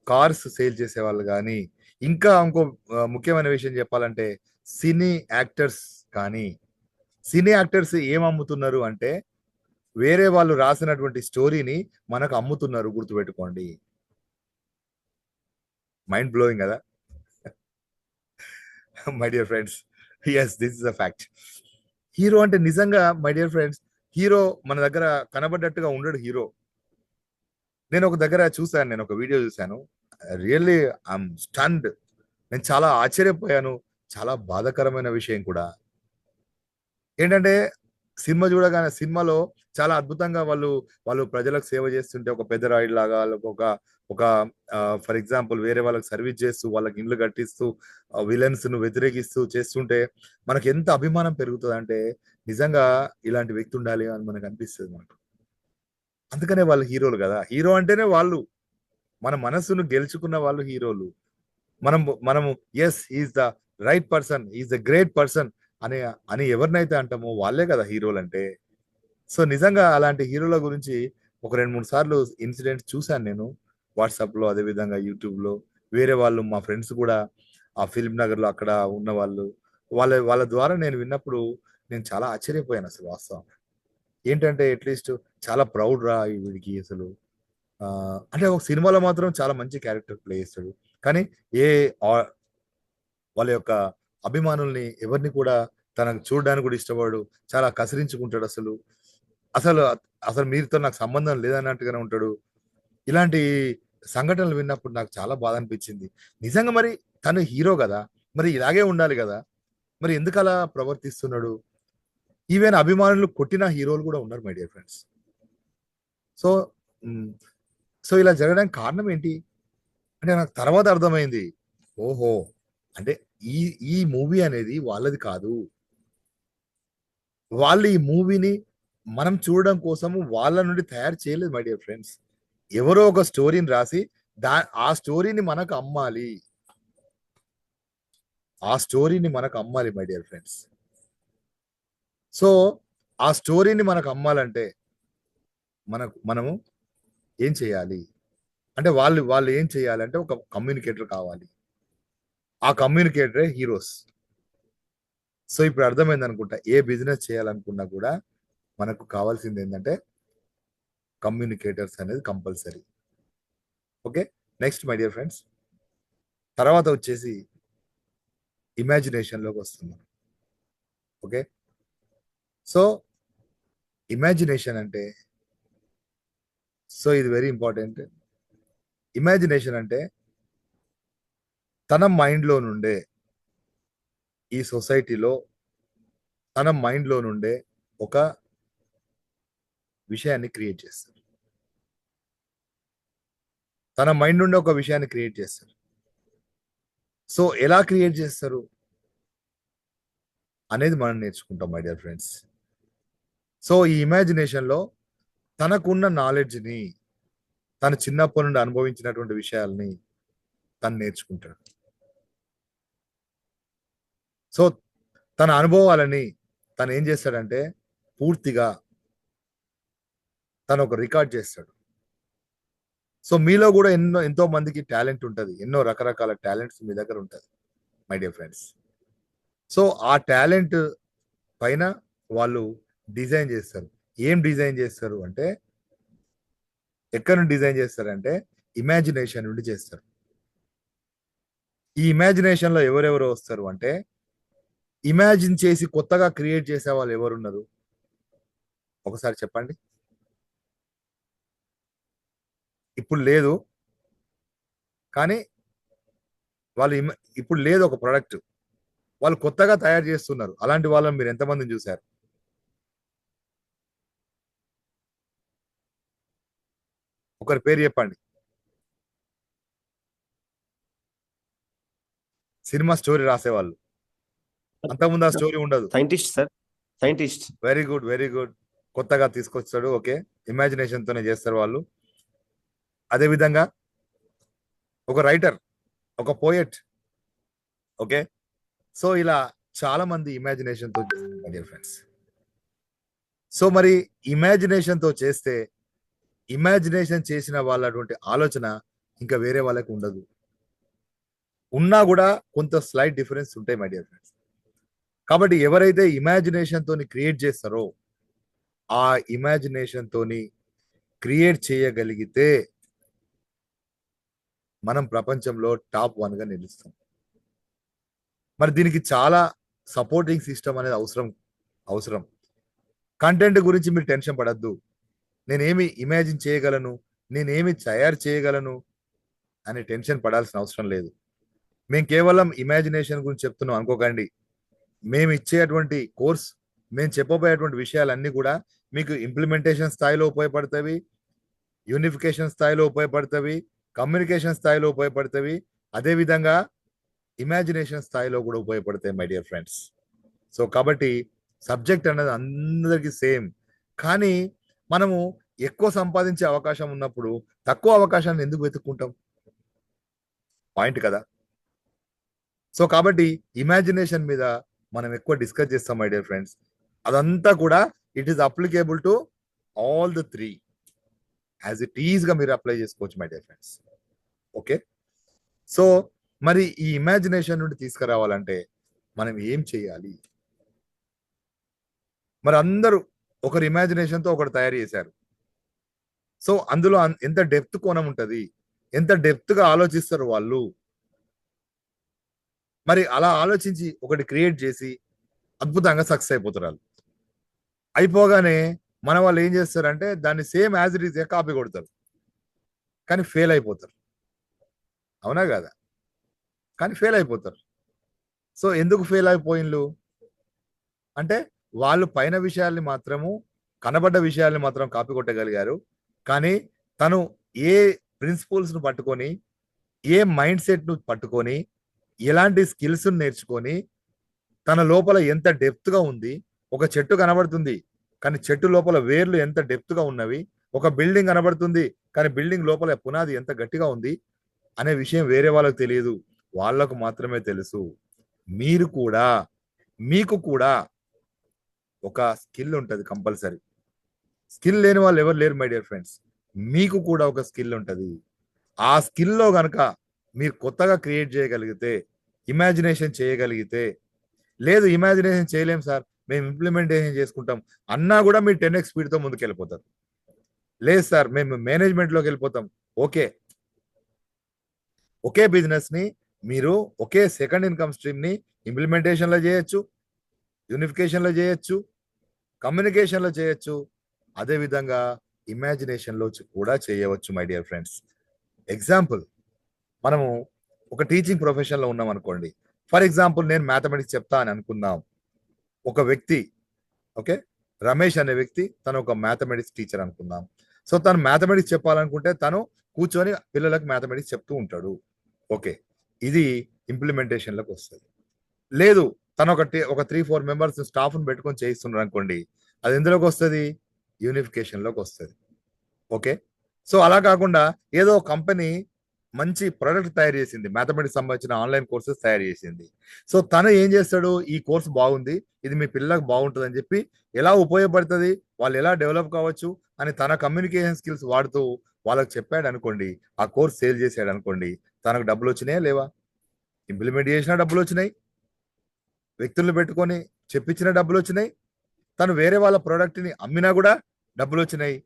కార్స్ సేల్ చేసేవాళ్ళు కానీ, ఇంకా ఇంకో ముఖ్యమైన విషయం చెప్పాలంటే సినీ యాక్టర్స్ కానీ, సినీ యాక్టర్స్ ఏం అమ్ముతున్నారు అంటే వేరే వాళ్ళు రాసినటువంటి స్టోరీని మనకు అమ్ముతున్నారు. గుర్తుపెట్టుకోండి. మైండ్ బ్లోయింగ్ కదా my dear friends. Yes, this is a fact. Hero అంటే నిజంగా మై డియర్ ఫ్రెండ్స్, హీరో మన దగ్గర కనబడ్డట్టుగా ఉండడు హీరో. నేను ఒక వీడియో చూశాను. Really I'm stunned. నేను చాలా ఆశ్చర్యపోయాను. చాలా బాధాకరమైన విషయం కూడా. ఏంటంటే సినిమాలో చాలా అద్భుతంగా వాళ్ళు ప్రజలకు సేవ చేస్తుంటే ఒక పెద్ద రాయిడ్ లాగా ఒక ఒక ఫర్ ఎగ్జాంపుల్ వేరే వాళ్ళకి సర్వీస్ చేస్తూ వాళ్ళకి ఇండ్లు కట్టిస్తూ విలన్స్ ను వ్యతిరేకిస్తూ చేస్తుంటే మనకి ఎంత అభిమానం పెరుగుతుంది అంటే నిజంగా ఇలాంటి వ్యక్తి ఉండాలి అని మనకు అనిపిస్తుంది మనకు. అందుకనే వాళ్ళు హీరోలు కదా. హీరో అంటేనే వాళ్ళు మన మనస్సును గెలుచుకున్న వాళ్ళు హీరోలు. మనము yes is the right person, is the great person అని అని ఎవరినైతే అంటామో వాళ్ళే కదా హీరోలు అంటే. సో నిజంగా అలాంటి హీరోల గురించి ఒక 2-3 సార్లు ఇన్సిడెంట్స్ చూశాను నేను వాట్సాప్లో, అదేవిధంగా యూట్యూబ్లో. వేరే వాళ్ళు మా ఫ్రెండ్స్ కూడా ఆ ఫిల్మ్ నగర్లో అక్కడ ఉన్న వాళ్ళ ద్వారా నేను విన్నప్పుడు నేను చాలా ఆశ్చర్యపోయాను అసలు వాస్తవం. ఏంటంటే అట్లీస్ట్ చాలా ప్రౌడ్ రా వీడికి అసలు. అంటే ఒక సినిమాలో మాత్రం చాలా మంచి క్యారెక్టర్ ప్లే చేస్తాడు. కానీ ఏ వాళ్ళ యొక్క అభిమానుల్ని ఎవరిని కూడా తనకు చూడడానికి కూడా ఇష్టపడు. చాలా కసిరించుకుంటాడు అసలు. అసలు అసలు మీరుతో నాకు సంబంధం లేదన్నట్టుగానే ఉంటాడు. ఇలాంటి సంఘటనలు విన్నప్పుడు నాకు చాలా బాధ అనిపించింది. నిజంగా మరి తను హీరో కదా, మరి ఇలాగే ఉండాలి కదా, మరి ఎందుకు అలా ప్రవర్తిస్తున్నాడు? ఈవెన్ అభిమానులు కొట్టిన హీరోలు కూడా ఉన్నారు my dear friends. So so ఇలా జరగడానికి కారణం ఏంటి అంటే నాకు తర్వాత అర్థమైంది. ఓహో, అంటే ఈ ఈ మూవీ అనేది వాళ్ళది కాదు. వాళ్ళు ఈ మూవీని మనం చూడడం కోసము వాళ్ళ నుండి తయారు చేయలేదు మై డియర్ ఫ్రెండ్స్. ఎవరో ఒక స్టోరీని రాసి ఆ స్టోరీని మనకు అమ్మాలి. ఆ స్టోరీని మనకు అమ్మాలి మై డియర్ ఫ్రెండ్స్. సో ఆ స్టోరీని మనకు అమ్మాలంటే మనము ఏం చేయాలి అంటే వాళ్ళు ఏం చేయాలంటే ఒక కమ్యూనికేటర్ కావాలి. ఆ కమ్యూనికేటరే హీరోస్. సో ఇప్పుడు అర్థమైంది అనుకుంటా. ఏ బిజినెస్ చేయాలనుకున్నా కూడా మనకు కావాల్సింది ఏంటంటే కమ్యూనికేటర్స్ అనేది compulsory. Okay, next my dear friends, తర్వాత వచ్చేసి ఇమాజినేషన్లోకి వస్తున్నాం. ఓకే, సో ఇమాజినేషన్ అంటే ఇది వెరీ ఇంపార్టెంట్. ఇమాజినేషన్ అంటే తన మైండ్లో నుండే ఈ సొసైటీలో తన మైండ్లో నుండే ఒక విషయాన్ని క్రియేట్ చేస్తారు. తన మైండ్ నుండి ఒక విషయాన్ని క్రియేట్ చేస్తారు. సో ఎలా క్రియేట్ చేస్తారు అనేది మనం నేర్చుకుంటాం మై డియర్ ఫ్రెండ్స్. సో ఈ ఇమాజినేషన్లో తనకున్న నాలెడ్జ్ని, తను చిన్నప్పటి నుండి అనుభవించినటువంటి విషయాల్ని తను నేర్చుకుంటాడు. సో తన అనుభవాలని తను ఏం చేస్తాడంటే పూర్తిగా తను ఒక రికార్డ్ చేస్తాడు. సో మీలో కూడా ఎంతో మందికి టాలెంట్ ఉంటుంది. ఎన్నో రకరకాల టాలెంట్స్ మీ దగ్గర ఉంటుంది మై డియర్ ఫ్రెండ్స్. సో ఆ టాలెంట్ పైన వాళ్ళు డిజైన్ చేస్తారు. ఏం డిజైన్ చేస్తారు అంటే, ఎక్కడ నుండి డిజైన్ చేస్తారంటే ఇమాజినేషన్ నుండి చేస్తారు. ఈ ఇమాజినేషన్లో ఎవరెవరు వస్తారు అంటే, ఇమాజిన్ చేసి కొత్తగా క్రియేట్ చేసే వాళ్ళు ఎవరున్నారు ఒకసారి చెప్పండి. ఇప్పుడు లేదు, కానీ వాళ్ళు ఇప్పుడు లేదు ఒక ప్రొడక్ట్, వాళ్ళు కొత్తగా తయారు చేస్తున్నారు. అలాంటి వాళ్ళని మీరు ఎంతమందిని చూశారు? ఒకరి పేరు చెప్పండి. సినిమా స్టోరీ రాసేవాళ్ళు. అంతకుముందు ఆ స్టోరీ ఉండదు. Scientist sir, scientist. Very good, very good. కొత్తగా తీసుకొచ్చాడు. ఓకే, ఇమాజినేషన్ తోనే చేస్తారు వాళ్ళు. అదే విధంగా ఒక రైటర్, ఒక పోయెట్. ఓకే, సో ఇలా చాలా మంది ఇమాజినేషన్ తో చేస్తారు డియర్ ఫ్రెండ్స్. సో మరి ఇమాజినేషన్ తో చేస్తే ఇమాజినేషన్ చేసిన వాళ్ళటువంటి ఆలోచన ఇంకా వేరే వాళ్ళకి ఉండదు. ఉన్నా కూడా కొంత స్లైట్ డిఫరెన్స్ ఉంటాయి మై డియర్ ఫ్రెండ్స్. కాబట్టి ఎవరైతే ఇమాజినేషన్ తోని క్రియేట్ చేస్తారో, ఆ ఇమాజినేషన్ తోని క్రియేట్ చేయగలిగితే మనం ప్రపంచంలో టాప్ 1 గా నిలుస్తాం. మరి దీనికి చాలా సపోర్టింగ్ సిస్టమ్ అనేది అవసరం. కంటెంట్ గురించి మీరు టెన్షన్ పడద్దు. నేనేమి ఇమాజిన్ చేయగలను, నేనేమి తయారు చేయగలను అనే టెన్షన్ పడాల్సిన అవసరం లేదు. మేము కేవలం ఇమాజినేషన్ గురించి చెప్తున్నాం అనుకోకండి. మేము ఇచ్చేటువంటి కోర్స్, మేము చెప్పబోయేటువంటి విషయాలన్నీ కూడా మీకు ఇంప్లిమెంటేషన్ స్థాయిలో ఉపయోగపడతాయి, యూనిఫికేషన్ స్థాయిలో ఉపయోగపడతాయి, కమ్యూనికేషన్ స్థాయిలో ఉపయోగపడతాయి, అదేవిధంగా ఇమాజినేషన్ స్థాయిలో కూడా ఉపయోగపడతాయి మై డియర్ ఫ్రెండ్స్. సో కాబట్టి సబ్జెక్ట్ అనేది అందరికీ సేమ్, కానీ మనము ఎక్కువ సంపాదించే అవకాశం ఉన్నప్పుడు తక్కువ అవకాశాన్ని ఎందుకు వెతుక్కుంటాం? పాయింట్ కదా. సో కాబట్టి ఇమాజినేషన్ మీద మనం ఎక్కువ డిస్కస్ చేస్తాం మై డియర్ ఫ్రెండ్స్. అదంతా కూడా it is applicable to all the 3 as it is గా మీరు అప్లై చేసుకోవచ్చు my dear friends. Okay, so మరి ఈ ఇమాజినేషన్ నుండి తీసుకురావాలంటే మనం ఏం చేయాలి? మరి అందరూ ఒకరు ఇమాజినేషన్ తో ఒకరు తయారు చేశారు. సో అందులో ఎంత డెప్త్ కోణం ఉంటుంది, ఎంత డెప్త్ గా ఆలోచిస్తారు వాళ్ళు. మరి అలా ఆలోచించి ఒకటి క్రియేట్ చేసి అద్భుతంగా సక్సెస్ అయిపోతారు వాళ్ళు. అయిపోగానే మన వాళ్ళు ఏం చేస్తారంటే దాన్ని same as it is copy కొడతారు, కానీ ఫెయిల్ అయిపోతారు. అవునా కదా? కానీ ఫెయిల్ అయిపోతారు. సో ఎందుకు ఫెయిల్ అయిపోయిన్లు అంటే, వాళ్ళు పైన విషయాల్ని మాత్రము, కనబడ్డ విషయాల్ని మాత్రం కాపీ కొట్టగలిగారు, కానీ తను ఏ ప్రిన్సిపల్స్ ను పట్టుకొని, ఏ మైండ్ సెట్ ను పట్టుకొని, ఎలాంటి స్కిల్స్ నేర్చుకొని, తన లోపల ఎంత డెప్త్ గా ఉంది. ఒక చెట్టు కనబడుతుంది, కానీ చెట్టు లోపల వేర్లు ఎంత డెప్త్ గా ఉన్నవి, ఒక బిల్డింగ్ కనబడుతుంది కానీ బిల్డింగ్ లోపల పునాది ఎంత గట్టిగా ఉంది అనే విషయం వేరే వాళ్ళకి తెలియదు, వాళ్ళకు మాత్రమే తెలుసు. మీరు కూడా, మీకు కూడా ఒక స్కిల్ ఉంటుంది కంపల్సరీ. స్కిల్ లేని వాళ్ళు ఎవరు లేరు మై డియర్ ఫ్రెండ్స్. మీకు కూడా ఒక స్కిల్ ఉంటుంది. ఆ స్కిల్లో గనక మీరు కొత్తగా క్రియేట్ చేయగలిగితే, ఇమాజినేషన్ చేయగలిగితే, లేదు ఇమాజినేషన్ చేయలేం సార్, మేము ఇంప్లిమెంటేషన్ చేసుకుంటాం అన్నా కూడా మీరు 10x స్పీడ్తో ముందుకు వెళ్ళిపోతారు. లేదు సార్ మేము మేనేజ్మెంట్లోకి వెళ్ళిపోతాం, ఓకే. ఒకే బిజినెస్ ని మీరు ఒకే సెకండ్ ఇన్కమ్ స్ట్రీమ్ ని ఇంప్లిమెంటేషన్లో చేయొచ్చు, యూనిఫికేషన్లో చేయొచ్చు, కమ్యూనికేషన్లో చేయొచ్చు, అదేవిధంగా ఇమాజినేషన్లో కూడా చేయవచ్చు మై డియర్ ఫ్రెండ్స్. ఎగ్జాంపుల్, మనము ఒక టీచింగ్ ప్రొఫెషన్లో ఉన్నాం అనుకోండి. ఫర్ ఎగ్జాంపుల్ నేను మ్యాథమెటిక్స్ చెప్తా అని అనుకుందాం. ఒక వ్యక్తి, ఓకే, రమేష్ అనే వ్యక్తి, తను ఒక మ్యాథమెటిక్స్ టీచర్ అనుకుందాం. సో తను మ్యాథమెటిక్స్ చెప్పాలనుకుంటే తను కూర్చొని పిల్లలకు మ్యాథమెటిక్స్ చెప్తూ ఉంటాడు, ఓకే. ఇది ఇంప్లిమెంటేషన్లోకి వస్తుంది. లేదు తను ఒక 3-4 మెంబర్స్ స్టాఫ్ను పెట్టుకొని చేయిస్తున్నారు అనుకోండి, అది ఎందులోకి వస్తుంది? యూనిఫికేషన్లోకి వస్తుంది, ఓకే. సో అలా కాకుండా ఏదో కంపెనీ మంచి ప్రొడక్ట్ తయారు చేసింది, మ్యాథమెటిక్స్ సంబంధించిన ఆన్లైన్ కోర్సెస్ తయారు చేసింది. సో తను ఏం చేస్తాడు, ఈ కోర్స్ బాగుంది, ఇది మీ పిల్లలకు బాగుంటుంది అని చెప్పి, ఎలా ఉపయోగపడుతుంది, వాళ్ళు ఎలా డెవలప్ కావచ్చు అని తన కమ్యూనికేషన్ స్కిల్స్ వాడుతూ వాళ్ళకి చెప్పాడు అనుకోండి, ఆ కోర్స్ సేల్ చేసాడు అనుకోండి, తనకు డబ్బులు వచ్చినాయా లేవా? ఇంప్లిమెంట్ చేసిన డబ్బులు వచ్చినాయి, వ్యక్తులను పెట్టుకొని చెప్పించిన డబ్బులు వచ్చినాయి, తను వేరే వాళ్ళ ప్రోడక్ట్ని అమ్మినా కూడా డబ్బులు వచ్చినాయి.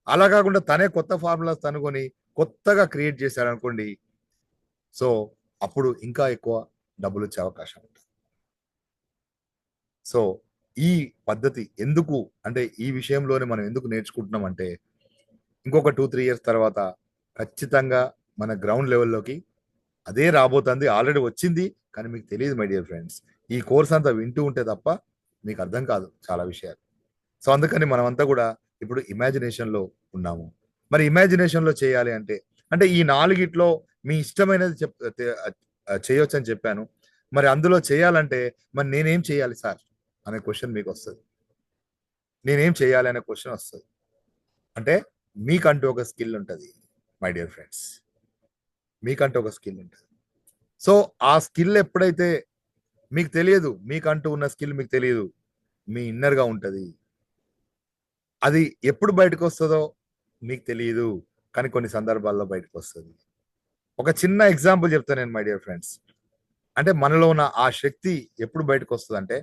అలా కాకుండా తనే కొత్త ఫార్ములాస్ కనుగొని కొత్తగా క్రియేట్ చేశాడు అనుకోండి, సో అప్పుడు ఇంకా ఎక్కువ డబ్బులు వచ్చే అవకాశం ఉంటుంది. సో ఈ పద్ధతి ఎందుకు అంటే, ఈ విషయంలోనే మనం ఎందుకు నేర్చుకుంటున్నాం అంటే, ఇంకొక 2-3 ఇయర్స్ తర్వాత ఖచ్చితంగా మన గ్రౌండ్ లెవెల్లోకి అదే రాబోతుంది, ఆల్రెడీ వచ్చింది, కానీ మీకు తెలియదు మై డియర్ ఫ్రెండ్స్. ఈ కోర్స్ అంతా వింటూ ఉంటే తప్ప మీకు అర్థం కాదు చాలా విషయాలు. సో అందుకని మనమంతా కూడా ఇప్పుడు ఇమాజినేషన్లో ఉన్నాము. మరి ఇమాజినేషన్లో చేయాలి అంటే, అంటే ఈ 4గిట్లో మీ ఇష్టమైనది చేయొచ్చు అని చెప్పాను. మరి అందులో చేయాలంటే మరి నేనేం చేయాలి సార్ అనే క్వశ్చన్ మీకు వస్తుంది. నేనేం చేయాలి అనే క్వశ్చన్ వస్తుంది. అంటే మీకంటూ ఒక స్కిల్ ఉంటుంది మై డియర్ ఫ్రెండ్స్, మీకంటూ ఒక స్కిల్ ఉంటుంది. సో ఆ స్కిల్ ఎప్పుడైతే మీకు తెలియదు, మీకంటూ ఉన్న స్కిల్ మీకు తెలియదు, మీ ఇన్నర్గా ఉంటుంది. అది ఎప్పుడు బయటకు వస్తుందో మీకు తెలియదు, కానీ కొన్ని సందర్భాల్లో బయటకు వస్తుంది. ఒక చిన్న ఎగ్జాంపుల్ చెప్తాను నేను మై డియర్ ఫ్రెండ్స్. అంటే మనలో ఉన్న ఆ శక్తి ఎప్పుడు బయటకు వస్తుంది అంటే,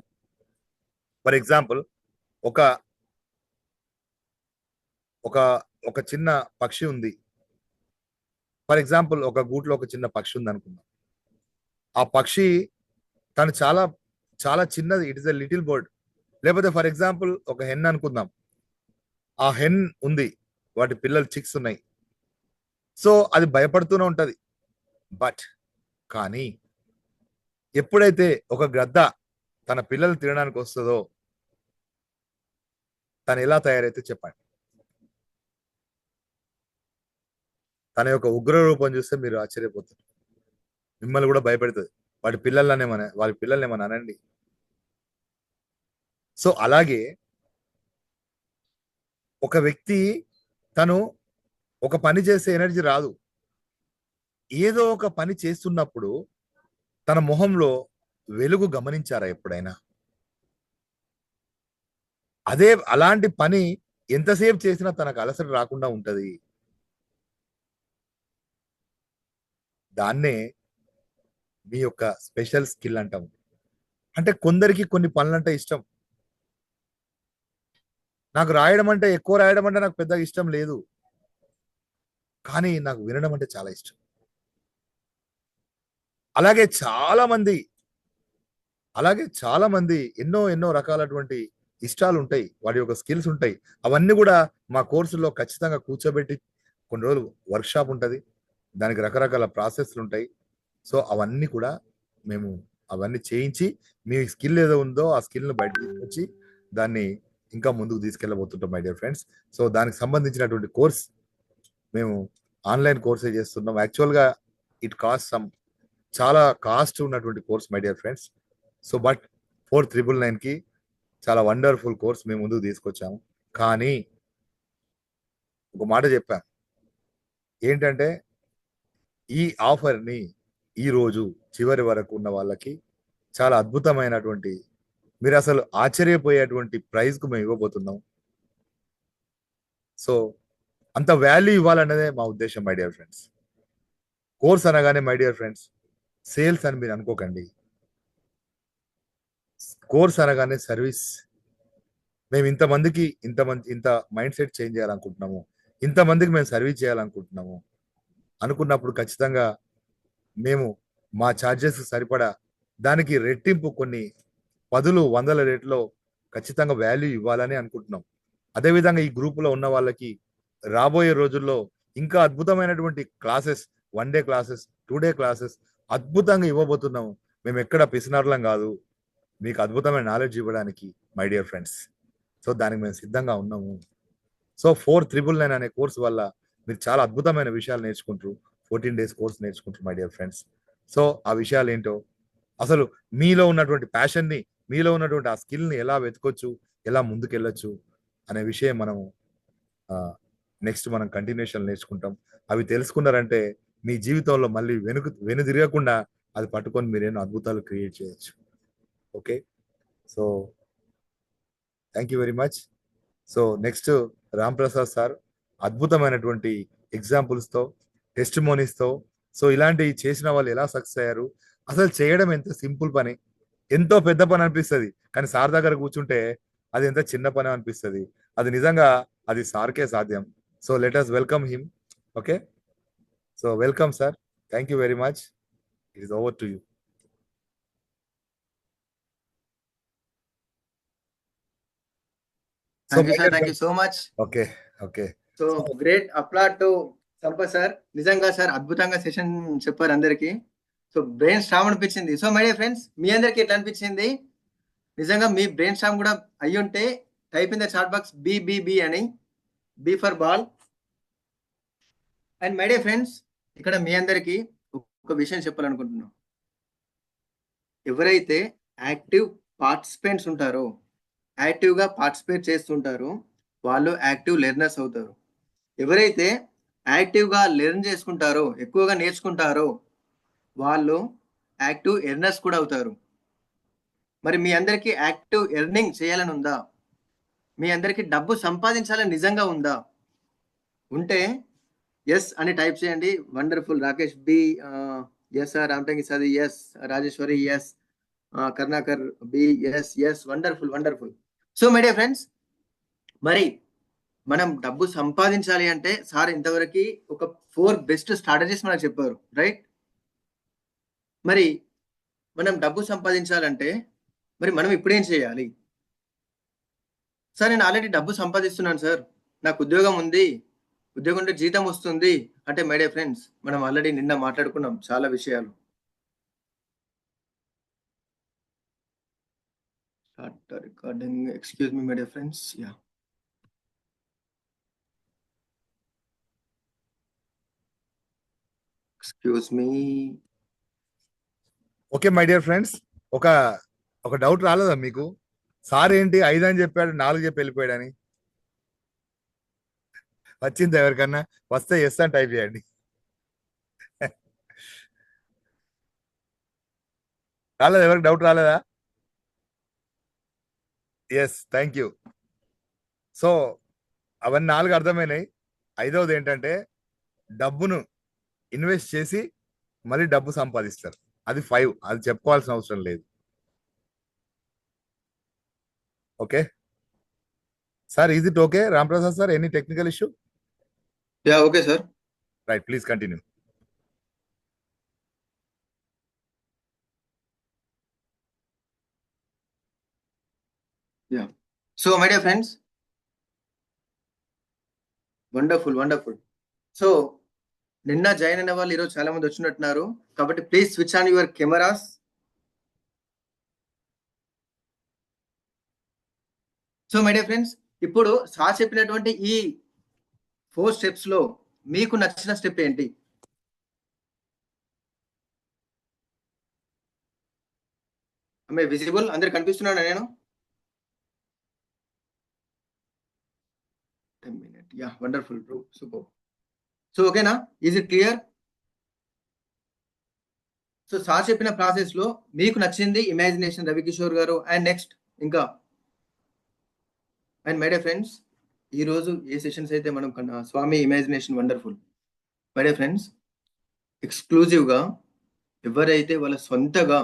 ఫర్ ఎగ్జాంపుల్ ఒక ఒక ఒక చిన్న పక్షి ఉంది. ఫర్ ఎగ్జాంపుల్ ఒక గూట్లో ఒక చిన్న పక్షి ఉంది అనుకుందాం. ఆ పక్షి తను చాలా చాలా చిన్నది, it is a little bird. లేకపోతే ఫర్ ఎగ్జాంపుల్ ఒక హెన్ అనుకుందాం. ఆ హెన్ ఉంది, వాటి పిల్లలు చిక్స్ ఉన్నాయి. సో అది భయపడుతూనే ఉంటది. బట్ కానీ ఎప్పుడైతే ఒక గద్ద తన పిల్లలు తినడానికి వస్తుందో, తను ఎలా తయారైతే చెప్పండి. తన యొక్క ఉగ్ర రూపం చూస్తే మీరు ఆశ్చర్యపోతారు, మిమ్మల్ని కూడా భయపెడుతుంది. వాళ్ళ పిల్లల్ని ఏమన్నా అనండి. సో అలాగే ఒక వ్యక్తి తను ఒక పని చేసే ఎనర్జీ రాదు, ఏదో ఒక పని చేస్తున్నప్పుడు తన మొహంలో వెలుగు గమనించారా ఎప్పుడైనా? అలాంటి పని ఎంతసేపు చేసినా తనకు అలసట రాకుండా ఉంటది. దాన్నే మీ యొక్క స్పెషల్ స్కిల్ అంటాం. అంటే కొందరికి కొన్ని పనులంటే ఇష్టం. నాకు రాయడం అంటే, ఎక్కువ రాయడం అంటే నాకు పెద్దగా ఇష్టం లేదు, కానీ నాకు వినడం అంటే చాలా ఇష్టం. అలాగే చాలా మంది ఎన్నో ఎన్నో రకాలటువంటి ఇష్టాలు ఉంటాయి, వాటి యొక్క స్కిల్స్ ఉంటాయి. అవన్నీ కూడా మా కోర్సులో ఖచ్చితంగా కూర్చోబెట్టి కొన్ని రోజులు వర్క్షాప్ ఉంటుంది, దానికి రకరకాల ప్రాసెస్లు ఉంటాయి. సో అవన్నీ కూడా మేము అవన్నీ చేయించి మీ స్కిల్ ఏదో ఉందో ఆ స్కిల్ను బయటకు తీసుకొచ్చి దాన్ని ఇంకా ముందుకు తీసుకెళ్ళబోతుంటాం మై డియర్ ఫ్రెండ్స్. సో దానికి సంబంధించినటువంటి కోర్స్ మేము ఆన్లైన్ కోర్సే చేస్తున్నాం. యాక్చువల్గా ఇట్ కాస్ట్ చాలా కాస్ట్ ఉన్నటువంటి course my dear friends. So but 4999కి చాలా వండర్ఫుల్ కోర్స్ మేము ముందుకు తీసుకొచ్చాము. కానీ ఒక మాట చెప్పాను ఏంటంటే ఈ ఆఫర్ని ఈ రోజు చివరి వరకు ఉన్న వాళ్ళకి చాలా అద్భుతమైనటువంటి మీరు అసలు ఆశ్చర్యపోయేటువంటి ప్రైజ్ కు మేము ఇవ్వబోతున్నాం. సో అంత వాల్యూ ఇవ్వాలన్నదే మా ఉద్దేశం మై డియర్ ఫ్రెండ్స్. కోర్స్ అనగానే మై డియర్ ఫ్రెండ్స్ సేల్స్ అని మీరు అనుకోకండి. కోర్స్ అనగానే సర్వీస్. మేము ఇంత మైండ్ సెట్ చేంజ్ చేయాలనుకుంటున్నాము, ఇంతమందికి మేము సర్వీస్ చేయాలనుకుంటున్నాము అనుకున్నప్పుడు ఖచ్చితంగా మేము మా ఛార్జెస్ సరిపడా దానికి రెట్టింపు కొన్ని పదులు వందల రేట్లో ఖచ్చితంగా వాల్యూ ఇవ్వాలని అనుకుంటున్నాం. అదేవిధంగా ఈ గ్రూపులో ఉన్న వాళ్ళకి రాబోయే రోజుల్లో ఇంకా అద్భుతమైనటువంటి classes, 1 day classes, 2 day classes అద్భుతంగా ఇవ్వబోతున్నాము. మేము ఎక్కడ పిసినారులం కాదు, మీకు అద్భుతమైన నాలెడ్జ్ ఇవ్వడానికి మై డియర్ ఫ్రెండ్స్. సో దానికి మేము సిద్ధంగా ఉన్నాము. సో 4,999 అనే కోర్స్ వల్ల మీరు చాలా అద్భుతమైన విషయాలు నేర్చుకుంటారు. 14 డేస్ కోర్స్ నేర్చుకుంటారు మై డియర్ ఫ్రెండ్స్. సో ఆ విషయాలు ఏంటో, అసలు మీలో ఉన్నటువంటి ప్యాషన్ని, మీలో ఉన్నటువంటి ఆ స్కిల్ని ఎలా వెతకొచ్చు, ఎలా ముందుకెళ్ళొచ్చు అనే విషయం మనము నెక్స్ట్ మనం కంటిన్యూషన్ నేర్చుకుంటాం. అవి తెలుసుకున్నారంటే మీ జీవితంలో మళ్ళీ వెనుదిరగకుండా అది పట్టుకొని మీరేమో అద్భుతాలు క్రియేట్ చేయొచ్చు. Okay, so thank you very much. So next Ram Prasad sir అద్భుతమైనటువంటి ఎగ్జాంపుల్స్తో, టెస్టిమోనీస్తో, సో ఇలాంటివి చేసిన వాళ్ళు ఎలా సక్సెస్ అయ్యారు, అసలు చేయడం ఎంత సింపుల్ పని, ఎంతో పెద్ద పని అనిపిస్తుంది కానీ సార్ దగ్గర కూర్చుంటే అది ఎంత చిన్న పని అనిపిస్తుంది. అది నిజంగా అది సార్కే సాధ్యం. So let us welcome him. Okay, so welcome sir. Thank you very much. It is over to you. Thank you, sir. Thank you so much. Okay okay So great applause to Sampath sir. నిజంగా సార్ అద్భుతంగా సెషన్ చెప్పారు అందరికి. సో బ్రెయిన్ స్టామ్ అనిపించింది. సో మై డియర్ ఫ్రెండ్స్, మీ అందరికి ఎట్లా అనిపించింది? నిజంగా మీ బ్రెయిన్ స్టామ్ కూడా అయ్యి ఉంటే type in the chat box BBB అని, B for ball. And my dear friends, ఇక్కడ మీ అందరికి ఒక విషయం చెప్పాలనుకుంటున్నాం. ఎవరైతే యాక్టివ్ పార్టిసిపెంట్స్ ఉంటారో, యాక్టివ్గా పార్టిసిపేట్ చేస్తుంటారో వాళ్ళు యాక్టివ్ లెర్నర్స్ అవుతారు. ఎవరైతే యాక్టివ్గా లెర్న్ చేసుకుంటారో, ఎక్కువగా నేర్చుకుంటారో వాళ్ళు యాక్టివ్ ఎర్నర్స్ కూడా అవుతారు. మరి మీ అందరికీ యాక్టివ్ ఎర్నింగ్ చేయాలని ఉందా? మీ అందరికీ డబ్బు సంపాదించాలని నిజంగా ఉందా? ఉంటే ఎస్ అని టైప్ చేయండి. Wonderful. Rakesh B yes, Ramatangi Sadi yes, Rajeshwari yes, Karnakar B yes yes. Wonderful wonderful. So my dear friends, మరి మనం డబ్బు సంపాదించాలి అంటే సార్ ఇంతవరకు ఒక 4 బెస్ట్ స్ట్రాటజీస్ మనకు చెప్పారు, రైట్? మరి మనం డబ్బు సంపాదించాలంటే మరి మనం ఇప్పుడేం చేయాలి? సార్ నేను ఆల్రెడీ డబ్బు సంపాదిస్తున్నాను సార్, నాకు ఉద్యోగం ఉంది, ఉద్యోగం ఉంటే జీతం వస్తుంది అంటే మై డియర్ ఫ్రెండ్స్, మనం ఆల్రెడీ నిన్న మాట్లాడుకున్నాం చాలా విషయాలు. Recording, excuse me my dear friends. Yeah, excuse me. Okay my dear friends, ఒక డౌట్ రాలేదా మీకు? సార్ ఏంటి 5 అని చెప్పాడు, 4 చెప్పి వెళ్ళిపోయాడని? వచ్చింది ఎవరికన్నా? వస్తే ఎస్ అని టైప్ చేయండి. రాలేదు? ఎవరికి డౌట్ రాలేదా? Yes, thank you. సో అవన్నీ 4 అర్థమైనాయి. 5వది ఏంటంటే డబ్బును ఇన్వెస్ట్ చేసి మళ్ళీ డబ్బు సంపాదిస్తారు. అది 5, అది చెప్పుకోవాల్సిన అవసరం లేదు. Okay sir, is it okay? Ram Prasad sir, any technical issue? Yeah, okay sir. Right, please continue. Yeah, so my dear friends, wonderful wonderful. So నిన్న జాయిన్ అయిన వాళ్ళు ఈరోజు చాలా మంది వచ్చినట్టున్నారు, కాబట్టి please switch on your cameras. So my dear friends, ఇప్పుడు సార్ చెప్పినటువంటి ఈ 4 స్టెప్స్ లో మీకు నచ్చిన స్టెప్ ఏంటి? విజిబుల్ అందరు కనిపిస్తున్నాను నేను? 10 minutes. Yeah, wonderful, bro. Super. So ఓకేనా? Is it clear? So sir చెప్పిన ప్రాసెస్ లో మీకు నచ్చింది imagination Ravikishore garu. And next ఇంకా అండ్ మై డియర్ ఫ్రెండ్స్, ఈ రోజు ఏ సెషన్స్ అయితే మనం Swami imagination wonderful. My dear friends, exclusive గా ఎవరైతే వాళ్ళ సొంతగా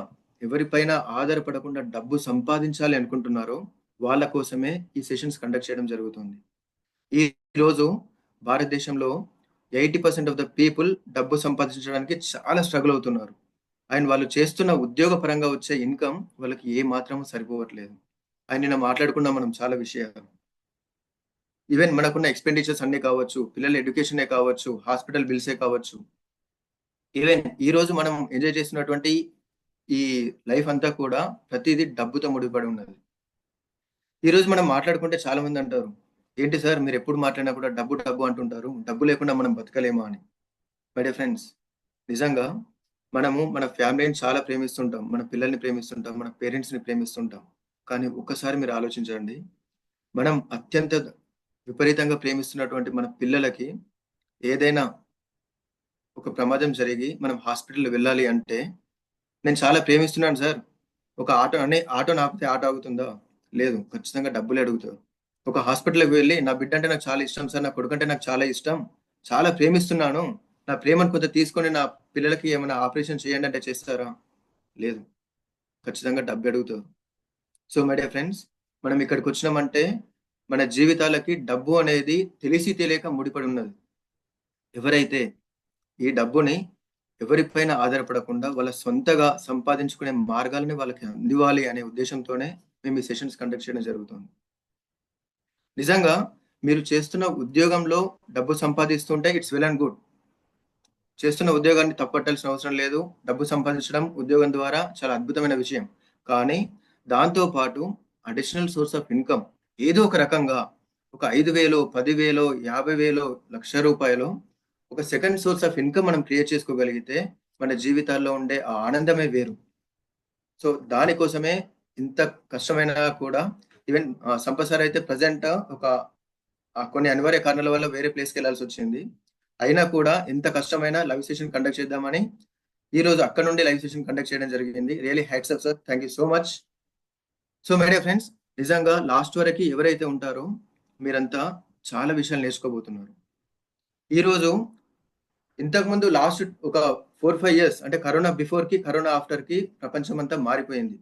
ఎవరిపైన ఆధారపడకుండా డబ్బు సంపాదించాలి అనుకుంటున్నారో వాళ్ళ కోసమే ఈ సెషన్స్ కండక్ట్ చేయడం జరుగుతుంది. ఈ రోజు భారతదేశంలో 80% ఆఫ్ ద పీపుల్ డబ్బు సంపాదించడానికి చాలా స్ట్రగుల్ అవుతున్నారు. అండ్ వాళ్ళు చేస్తున్న ఉద్యోగ పరంగా వచ్చే ఇన్కమ్ వాళ్ళకి ఏ మాత్రం సరిపోవట్లేదు. అండ్ నిన్న మాట్లాడుకున్నాం మనం చాలా విషయాలు. ఈవెన్ మనకున్న ఎక్స్పెండిచర్స్ అన్నీ కావచ్చు, పిల్లల ఎడ్యుకేషనే కావచ్చు, హాస్పిటల్ బిల్సే కావచ్చు. ఈవెన్ ఈ రోజు మనం ఎంజాయ్ చేస్తున్నటువంటి ఈ లైఫ్ అంతా కూడా ప్రతిదీ డబ్బుతో ముడిపడి ఉన్నది. ఈ రోజు మనం మాట్లాడుకుంటే చాలా మంది అంటారు, ఏంటి సార్ మీరు ఎప్పుడు మాట్లాడినా కూడా డబ్బు డబ్బు అంటుంటారు, డబ్బు లేకుండా మనం బతకలేమా అని. మై డియర్ ఫ్రెండ్స్, నిజంగా మనము మన ఫ్యామిలీని చాలా ప్రేమిస్తుంటాం, మన పిల్లల్ని ప్రేమిస్తుంటాం, మన పేరెంట్స్ని ప్రేమిస్తుంటాం. కానీ ఒక్కసారి మీరు ఆలోచించండి, మనం అత్యంత విపరీతంగా ప్రేమిస్తున్నటువంటి మన పిల్లలకి ఏదైనా ఒక ప్రమాదం జరిగి మనం హాస్పిటల్ వెళ్ళాలి అంటే, నేను చాలా ప్రేమిస్తున్నాను సార్, ఒక ఆటో ఆపితే ఆటో ఆగుతుందా? లేదు, ఖచ్చితంగా డబ్బులే అడుగుతారు. ఒక హాస్పిటల్కి వెళ్ళి నా బిడ్డ అంటే నాకు చాలా ఇష్టం సార్, నా కొడుకు అంటే నాకు చాలా ఇష్టం, చాలా ప్రేమిస్తున్నాను, నా ప్రేమను కొంత తీసుకొని నా పిల్లలకి ఏమైనా ఆపరేషన్ చేయండి అంటే చేస్తారా? లేదు, ఖచ్చితంగా డబ్బు అడుగుతారు. సో మై డియర్ ఫ్రెండ్స్, మనం ఇక్కడికి వచ్చినామంటే మన జీవితాలకి డబ్బు అనేది తెలిసి తెలియక ముడిపడి ఉన్నది. ఎవరైతే ఈ డబ్బుని ఎవరిపైన ఆధారపడకుండా వాళ్ళ సొంతగా సంపాదించుకునే మార్గాలని వాళ్ళకి అందివ్వాలి అనే ఉద్దేశంతోనే మేము ఈ సెషన్స్ కండక్ట్ చేయడం జరుగుతుంది. నిజంగా మీరు చేస్తున్న ఉద్యోగంలో డబ్బు సంపాదిస్తుంటే ఇట్స్ వెల్ అండ్ గుడ్. చేస్తున్న ఉద్యోగాన్ని తప్పట్టాల్సిన అవసరం లేదు. డబ్బు సంపాదించడం ఉద్యోగం ద్వారా చాలా అద్భుతమైన విషయం. కానీ దాంతో పాటు అడిషనల్ సోర్స్ ఆఫ్ ఇన్కమ్ ఏదో ఒక రకంగా ఒక 5,000, 10,000, 50,000, ₹1,00,000 ఒక సెకండ్ సోర్స్ ఆఫ్ ఇన్కమ్ మనం క్రియేట్ చేసుకోగలిగితే మన జీవితాల్లో ఉండే ఆ ఆనందమే వేరు. సో దానికోసమే ఇంత కష్టమైన కూడా ఈవెన్ సంపత్ సార్ అయితే ప్రజెంట్ ఒక కొన్ని అనివార్య కారణాల వల్ల వేరే ప్లేస్కి వెళ్ళాల్సి వచ్చింది. అయినా కూడా ఎంత కష్టమైన లైవ్ సెషన్ కండక్ట్ చేద్దామని ఈ రోజు అక్కడ నుండి లైవ్ సెషన్ కండక్ట్ చేయడం జరిగింది. Really hats off sir, thank you so much. So my dear friends, నిజంగా లాస్ట్ వరకు ఎవరైతే ఉంటారో మీరంతా చాలా విషయాలు నేర్చుకోబోతున్నారు. ఈరోజు ఇంతకుముందు లాస్ట్ ఒక 4-5 ఇయర్స్ అంటే కరోనా బిఫోర్ కి కరోనా ఆఫ్టర్ కి ప్రపంచం అంతా మారిపోయింది.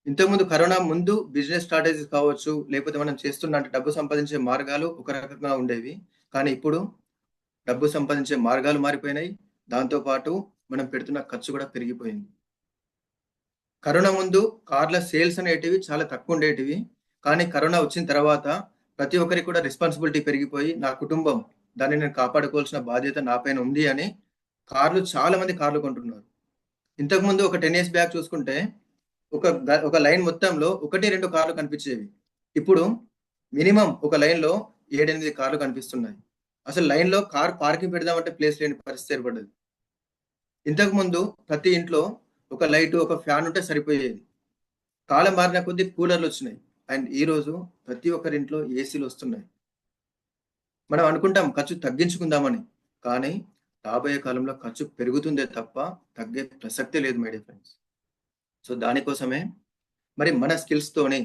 ఇంతకుముందు కరోనా ముందు బిజినెస్ స్ట్రాటజీస్ కావచ్చు, లేకపోతే మనం చేస్తున్న డబ్బు సంపాదించే మార్గాలు ఒక రకంగా ఉండేవి. కానీ ఇప్పుడు డబ్బు సంపాదించే మార్గాలు మారిపోయినాయి. దాంతోపాటు మనం పెడుతున్న ఖర్చు కూడా పెరిగిపోయింది. కరోనా ముందు కార్ల సేల్స్ అనేటివి చాలా తక్కువ ఉండేటివి. కానీ కరోనా వచ్చిన తర్వాత ప్రతి ఒక్కరికి కూడా రెస్పాన్సిబిలిటీ పెరిగిపోయి నా కుటుంబం దాన్ని నేను కాపాడుకోవాల్సిన బాధ్యత నా పైన ఉంది అని చాలా మంది కార్లు కొంటున్నారు. ఇంతకుముందు ఒక 10 years బ్యాక్ చూసుకుంటే ఒక లైన్ మొత్తంలో 1-2 కార్లు కనిపించేవి. ఇప్పుడు మినిమం ఒక లైన్ లో 7-8 కార్లు కనిపిస్తున్నాయి. అసలు లైన్ లో కార్ పార్కింగ్ పెడదామంటే ప్లేస్ లేని పరిస్థితి ఏర్పడ్డది. ఇంతకు ముందు ప్రతి ఇంట్లో ఒక లైట్, ఒక ఫ్యాన్ ఉంటే సరిపోయేది. కాలం మారిన కొద్దీ కూలర్లు వచ్చినాయి. అండ్ ఈ రోజు ప్రతి ఒక్కరి ఇంట్లో ఏసీలు వస్తున్నాయి. మనం అనుకుంటాం ఖర్చు తగ్గించుకుందామని, కానీ రాబోయే కాలంలో ఖర్చు పెరుగుతుందే తప్ప తగ్గే ప్రసక్తే లేదు మై డియర్ ఫ్రెండ్స్. సో దానికోసమే మరి మన స్కిల్స్ తోనే,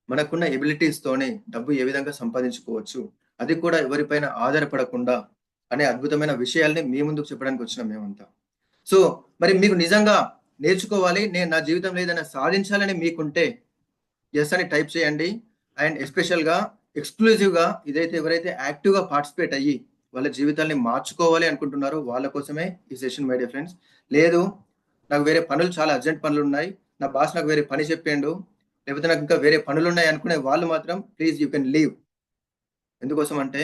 మనకున్న ఎబిలిటీస్ తోనే డబ్బు ఏ విధంగా సంపాదించుకోవచ్చు, అది కూడా ఎవరిపైన ఆధారపడకుండా అనే అద్భుతమైన విషయాల్ని మీ ముందుకు చెప్పడానికి వచ్చినాం మేమంతా. సో మరి మీకు నిజంగా నేర్చుకోవాలి, నేను నా జీవితంలో ఏదైనా సాధించాలని మీకుంటే ఎస్ అని టైప్ చేయండి. అండ్ ఎస్పెషల్ గా ఎక్స్క్లూజివ్ గా ఇదైతే ఎవరైతే యాక్టివ్ గా పార్టిసిపేట్ అయ్యి వాళ్ళ జీవితాన్ని మార్చుకోవాలి అనుకుంటున్నారో వాళ్ళ కోసమే ఈ సెషన్ మై డియర్ ఫ్రెండ్స్. లేదు నాకు వేరే పనులు, చాలా అర్జెంట్ పనులు ఉన్నాయి, నా బాస్ నాకు వేరే పని చెప్పిండు, లేకపోతే నాకు ఇంకా వేరే పనులు ఉన్నాయి అనుకునే వాళ్ళు మాత్రం ప్లీజ్ యూ కెన్ లీవ్. ఎందుకోసం అంటే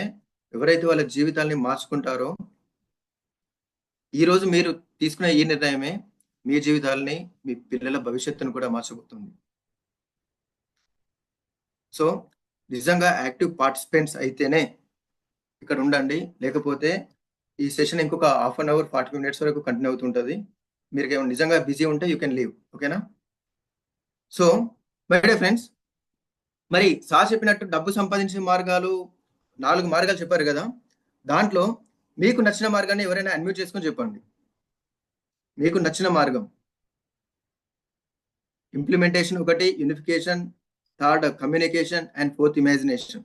ఎవరైతే వాళ్ళ జీవితాల్ని మార్చుకుంటారో ఈ రోజు మీరు తీసుకునే ఈ నిర్ణయమే మీ జీవితాలని, మీ పిల్లల భవిష్యత్తును కూడా మార్చబోతుంది. సో నిజంగా యాక్టివ్ పార్టిసిపెంట్స్ అయితేనే ఇక్కడ ఉండండి, లేకపోతే ఈ సెషన్ ఇంకొక 1/2 hour 40 minutes వరకు కంటిన్యూ అవుతుంటుంది. మీరు నిజంగా బిజీ ఉంటే యూ కెన్ లీవ్. ఓకేనా? సో మై డియర్ ఫ్రెండ్స్, మరి సార్ చెప్పినట్టు డబ్బు సంపాదించే మార్గాలు 4 మార్గాలు చెప్పారు కదా, దాంట్లో మీకు నచ్చిన మార్గాన్ని ఎవరైనా అన్మ్యూట్ చేసుకొని చెప్పండి. మీకు నచ్చిన మార్గం. ఇంప్లిమెంటేషన్ ఒకటి, unification, third communication and fourth imagination.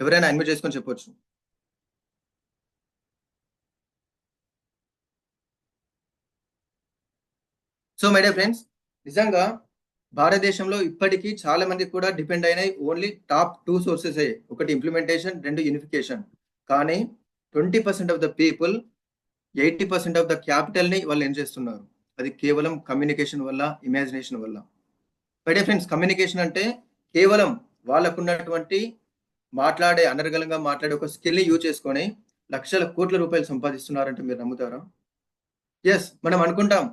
ఎవరైనా అన్మ్యూట్ చేసుకొని చెప్పొచ్చు. సో మై డియర్ ఫ్రెండ్స్, నిజంగా భారతదేశంలో ఇప్పటికీ చాలా మంది కూడా డిపెండ్ అయినాయి ఓన్లీ టాప్ 2 సోర్సెస్. ఒకటి ఇంప్లిమెంటేషన్, 2 యూనిఫికేషన్. కానీ 20% of the people 80% of the capital ని వాళ్ళు ఏం చేస్తున్నారు? అది కేవలం కమ్యూనికేషన్ వల్ల, ఇమాజినేషన్ వల్ల. మై డియర్ ఫ్రెండ్స్, కమ్యూనికేషన్ అంటే కేవలం వాళ్ళకున్నటువంటి అనర్గళంగా మాట్లాడే ఒక స్కిల్ ని యూజ్ చేసుకొని లక్షల కోట్ల రూపాయలు సంపాదిస్తున్నారంటే మీరు నమ్ముతారా? ఎస్, మనం అనుకుంటాం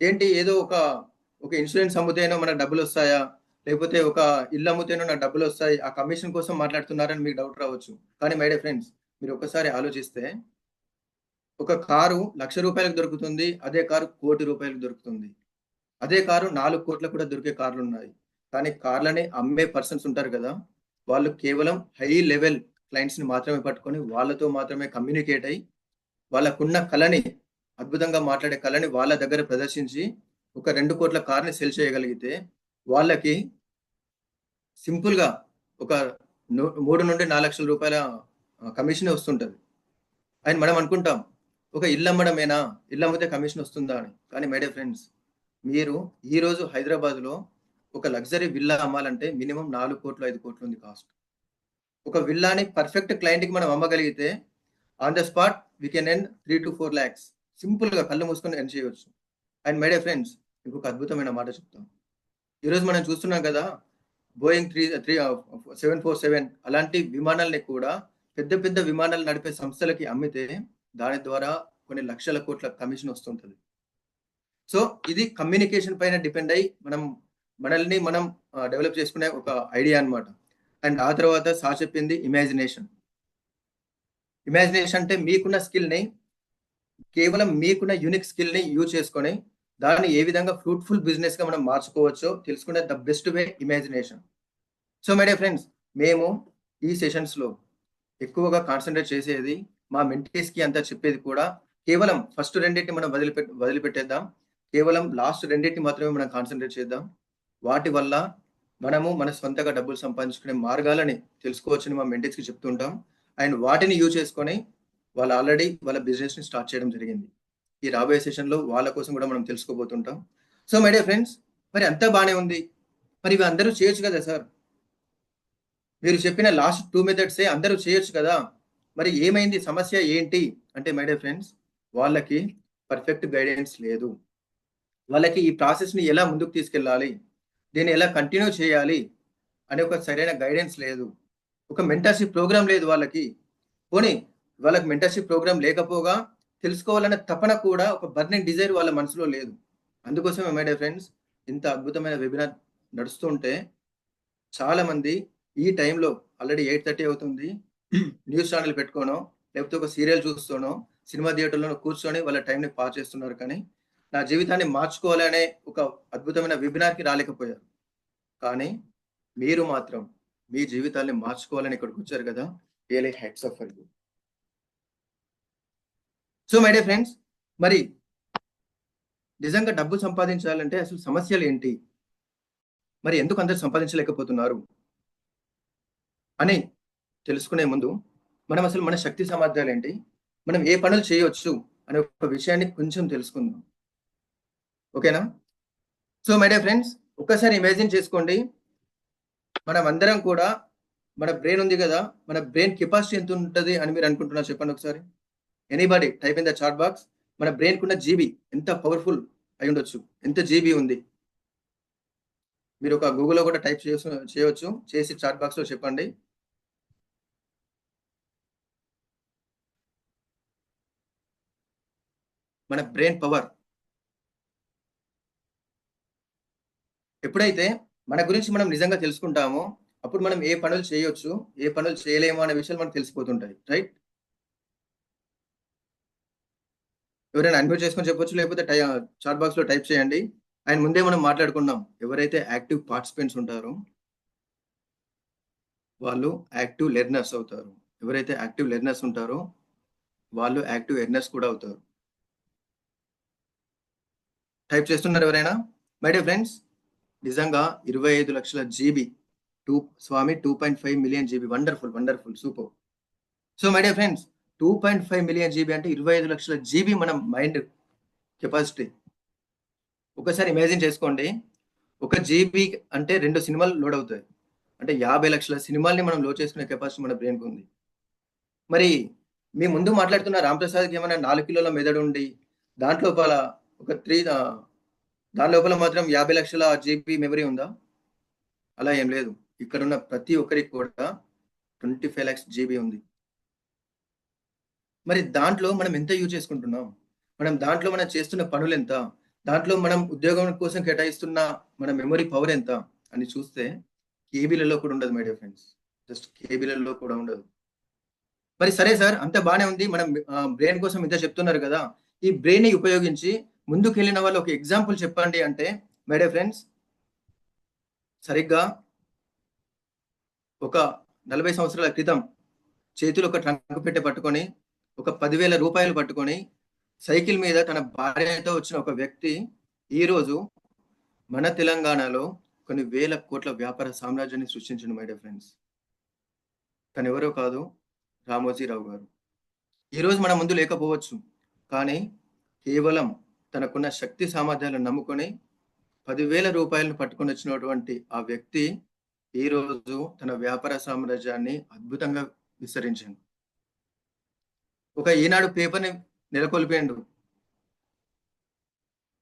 ఏంటి, ఏదో ఒక ఇన్సూరెన్స్ అమ్ముతేనో మనకు డబ్బులు వస్తాయా, లేకపోతే ఒక ఇల్లు అమ్ముతేనో నాకు డబ్బులు వస్తాయి, ఆ కమిషన్ కోసం మాట్లాడుతున్నారని మీకు డౌట్ రావచ్చు. కానీ మై డియర్ ఫ్రెండ్స్, మీరు ఒకసారి ఆలోచిస్తే ఒక కారు ₹1,00,000 దొరుకుతుంది, అదే కారు ₹1,00,00,000 దొరుకుతుంది. అదే కారు 4 కోట్లకు కూడా దొరికే కార్లు ఉన్నాయి. కానీ కార్లని అమ్మే పర్సన్స్ ఉంటారు కదా, వాళ్ళు కేవలం హై లెవెల్ క్లయింట్స్ ని మాత్రమే పట్టుకొని వాళ్ళతో మాత్రమే కమ్యూనికేట్ అయ్యి వాళ్ళకున్న కళని, అద్భుతంగా మాట్లాడే కళని వాళ్ళ దగ్గర ప్రదర్శించి ఒక 2 కోట్ల కార్ని సెల్ చేయగలిగితే వాళ్ళకి సింపుల్ గా ఒక 3 నుండి 4 లక్షల రూపాయల కమిషన్ వస్తుంటది. అండ్ మనం అనుకుంటాం ఒక ఇల్లు అమ్మడమేనా, ఇల్లు అమ్మితే కమిషన్ వస్తుందా అని. కానీ మై డియర్ ఫ్రెండ్స్, మీరు ఈ రోజు హైదరాబాద్ లో ఒక లగ్జరీ విల్లా అమ్మాలంటే మినిమం 4 కోట్లు 5 కోట్లు ఉంది కాస్ట్. ఒక విల్లాని పర్ఫెక్ట్ క్లయింట్ కి మనం అమ్మగలిగితే on the spot we can earn 3 to 4 lakhs. Simple గా కళ్ళు మూసుకొని ఎర్న్ చేయవచ్చు. అండ్ మై డియర్ ఫ్రెండ్స్, ఇంకొక అద్భుతమైన మాట చెప్తాం. ఈరోజు మనం చూస్తున్నాం కదా, బోయింగ్ 747 అలాంటి విమానాలని కూడా పెద్ద పెద్ద విమానాలు నడిపే సంస్థలకి అమ్మితే దాని ద్వారా కొన్ని లక్షల కోట్ల కమిషన్ వస్తుంటది. సో ఇది కమ్యూనికేషన్ పైన డిపెండ్ అయ్యి మనల్ని మనం డెవలప్ చేసుకునే ఒక ఐడియా అన్నమాట. అండ్ ఆ తర్వాత సార్ చెప్పింది ఇమాజినేషన్. ఇమాజినేషన్ అంటే మీకున్న స్కిల్ ని, కేవలం మీకున్న యూనిక్ స్కిల్ ని యూజ్ చేసుకొని దాన్ని ఏ విధంగా ఫ్రూట్ఫుల్ బిజినెస్ గా మనం మార్చుకోవచ్చో తెలుసుకునే the best way imagination. So my dear friends, మేము ఈ సెషన్స్ లో ఎక్కువగా కాన్సన్ట్రేట్ చేసేది మా మెంటీస్ కి అంతా చెప్పేది కూడా కేవలం ఫస్ట్ రెండింటిని మనం వదిలిపెట్టేద్దాం. కేవలం లాస్ట్ రెండింటిని మాత్రమే మనం కాన్సన్ట్రేట్ చేద్దాం. వాటి వల్ల మనము మన సొంతగా డబ్బులు సంపాదించుకునే మార్గాలని తెలుసుకోవచ్చని మా మెంటీస్ కి చెప్తుంటాం. అండ్ వాటిని యూజ్ చేసుకొని వాళ్ళు ఆల్రెడీ వాళ్ళ బిజినెస్ ని స్టార్ట్ చేయడం జరిగింది. ఈ రాబోయే సెషన్ లో వాళ్ళ కోసం కూడా మనం తెలుసుకోబోతుంటాం. సో మై డియర్ ఫ్రెండ్స్, మరి అంతా బానే ఉంది, మరి ఇవి అందరూ చేయొచ్చు కదా సార్, మీరు చెప్పిన లాస్ట్ 2 మెథడ్సే అందరూ చేయొచ్చు కదా, మరి ఏమైంది, సమస్య ఏంటి అంటే మై డియర్ ఫ్రెండ్స్, వాళ్ళకి పర్ఫెక్ట్ గైడెన్స్ లేదు. వాళ్ళకి ఈ ప్రాసెస్ ని ఎలా ముందుకు తీసుకెళ్ళాలి, దీన్ని ఎలా కంటిన్యూ చేయాలి అనే ఒక సరైన గైడెన్స్ లేదు. ఒక మెంటర్షిప్ ప్రోగ్రామ్ లేదు వాళ్ళకి. పోనీ వాళ్ళకి మెంటర్షిప్ ప్రోగ్రామ్ లేకపోగా తెలుసుకోవాలనే తపన కూడా, ఒక బర్నింగ్ డిజైర్ వాళ్ళ మనసులో లేదు. అందుకోసమే మై డియర్ ఫ్రెండ్స్, ఇంత అద్భుతమైన వెబినార్ నడుస్తుంటే చాలా మంది ఈ టైంలో ఆల్రెడీ 8:30 అవుతుంది, న్యూస్ ఛానల్ పెట్టుకోనో లేకపోతే ఒక సీరియల్ చూస్తూనో సినిమా థియేటర్లో కూర్చొని వాళ్ళ టైంని పాస్ చేస్తున్నారు. కానీ నా జీవితాన్ని మార్చుకోవాలనే ఒక అద్భుతమైన వెబినార్కి రాలేకపోయారు. కానీ మీరు మాత్రం మీ జీవితాన్ని మార్చుకోవాలని ఇక్కడికి వచ్చారు కదా, really hats off for you. So my dear friends, మరి నిజంగా డబ్బు సంపాదించాలంటే అసలు సమస్యలు ఏంటి, మరి ఎందుకు అందరు సంపాదించలేకపోతున్నారు అని తెలుసుకునే ముందు మనం అసలు మన శక్తి సామర్థ్యాలు ఏంటి, మనం ఏ పనులు చేయొచ్చు అనే ఒక విషయాన్ని కొంచెం తెలుసుకుందాం. ఓకేనా? సో మై డియర్ ఫ్రెండ్స్, ఒక్కసారి ఇమాజిన్ చేసుకోండి, మనం అందరం కూడా, మన బ్రెయిన్ ఉంది కదా, మన బ్రెయిన్ కెపాసిటీ ఎంత ఉంటుంది అని మీరు అనుకుంటున్నారు చెప్పండి ఒకసారి. Anybody type in the chat box. మన బ్రెయిన్ కున్న జీబీ ఎంత పవర్ఫుల్ అయి ఉండొచ్చు, ఎంత జీబీ ఉంది. మీరు ఒక గూగుల్లో కూడా టైప్ చేయవచ్చు, చేసి చాట్ బాక్స్ లో చెప్పండి. మన బ్రెయిన్ పవర్. ఎప్పుడైతే మన గురించి మనం నిజంగా తెలుసుకుంటామో అప్పుడు మనం ఏ పనులు చేయొచ్చు, ఏ పనులు చేయలేమో అనే విషయాలు మనకు తెలిసిపోతుంటాయి. రైట్? ఎవరైనా అన్మ్యూట్ చేసుకొని చెప్పొచ్చు, లేకపోతే చాట్ బాక్స్ లో టైప్ చేయండి. అండ్ ముందే మనం మాట్లాడుకున్నాం, ఎవరైతే యాక్టివ్ పార్టిసిపెంట్స్ ఉంటారో వాళ్ళు యాక్టివ్ లెర్నర్స్ అవుతారు. ఎవరైతే యాక్టివ్ లెర్నర్స్ ఉంటారో వాళ్ళు యాక్టివ్ ఎర్నర్స్ కూడా అవుతారు. టైప్ చేస్తున్నారు ఎవరైనా? మై డియర్ ఫ్రెండ్స్, నిజంగా 25 లక్షల జీబీ స్వామి 2.5 million GB. Wonderful wonderful super. So my dear friends, 2.5 million GB అంటే 25 లక్షల జీబీ మన మైండ్ కెపాసిటీ. ఒకసారి ఇమాజిన్ చేసుకోండి, ఒక జీబీ అంటే 2 సినిమాలు లోడ్ అవుతాయి. అంటే 50 లక్షల సినిమాల్ని మనం లోడ్ చేసుకునే కెపాసిటీ మన బ్రెయిన్కి ఉంది. మరి మీ ముందు మాట్లాడుతున్న రాంప్రసాద్కి ఏమైనా 4 కిలోల మెదడు ఉండి దాంట్లో ఒక దాని లోపల మాత్రం 50 లక్షల జీబీ మెమరీ ఉందా? అలా ఏం లేదు. ఇక్కడ ఉన్న ప్రతి ఒక్కరికి కూడా 25 lakhs జీబీ ఉంది. మరి దాంట్లో మనం ఎంత యూజ్ చేసుకుంటున్నాం? దాంట్లో మనం చేస్తున్న పనులు ఎంత? దాంట్లో మనం ఉద్యోగం కోసం కేటాయిస్తున్న మన మెమరీ పవర్ ఎంత అని చూస్తే కేబీలలో కూడా ఉండదు మై డియర్ ఫ్రెండ్స్. జస్ట్ కేబీలలో కూడా ఉండదు. మరి సరే సార్, అంత బానే ఉంది. మనం బ్రెయిన్ కోసం ఇంత చెప్తున్నారు కదా, ఈ బ్రెయిన్ ని ఉపయోగించి ముందుకెళ్ళిన వాళ్ళు ఒక ఎగ్జాంపుల్ చెప్పండి అంటే మై డియర్ ఫ్రెండ్స్, సరిగ్గా ఒక 40 సంవత్సరాల క్రితం చేతిలో ఒక ట్రంక్ పెట్టె పట్టుకొని ఒక 10,000 రూపాయలు పట్టుకొని సైకిల్ మీద తన భార్యతో వచ్చిన ఒక వ్యక్తి ఈరోజు మన తెలంగాణలో కొన్ని వేల కోట్ల వ్యాపార సామ్రాజ్యాన్ని సృష్టించింది మై డియర్ ఫ్రెండ్స్. తను ఎవరో కాదు, రామోజీరావు గారు. ఈరోజు మన ముందు లేకపోవచ్చు, కానీ కేవలం తనకున్న శక్తి సామర్థ్యాలను నమ్ముకొని 10,000 రూపాయలను పట్టుకొని వచ్చినటువంటి ఆ వ్యక్తి ఈరోజు తన వ్యాపార సామ్రాజ్యాన్ని అద్భుతంగా విస్తరించింది. ఒక ఈనాడు పేపర్ని నెలకొల్పిండు.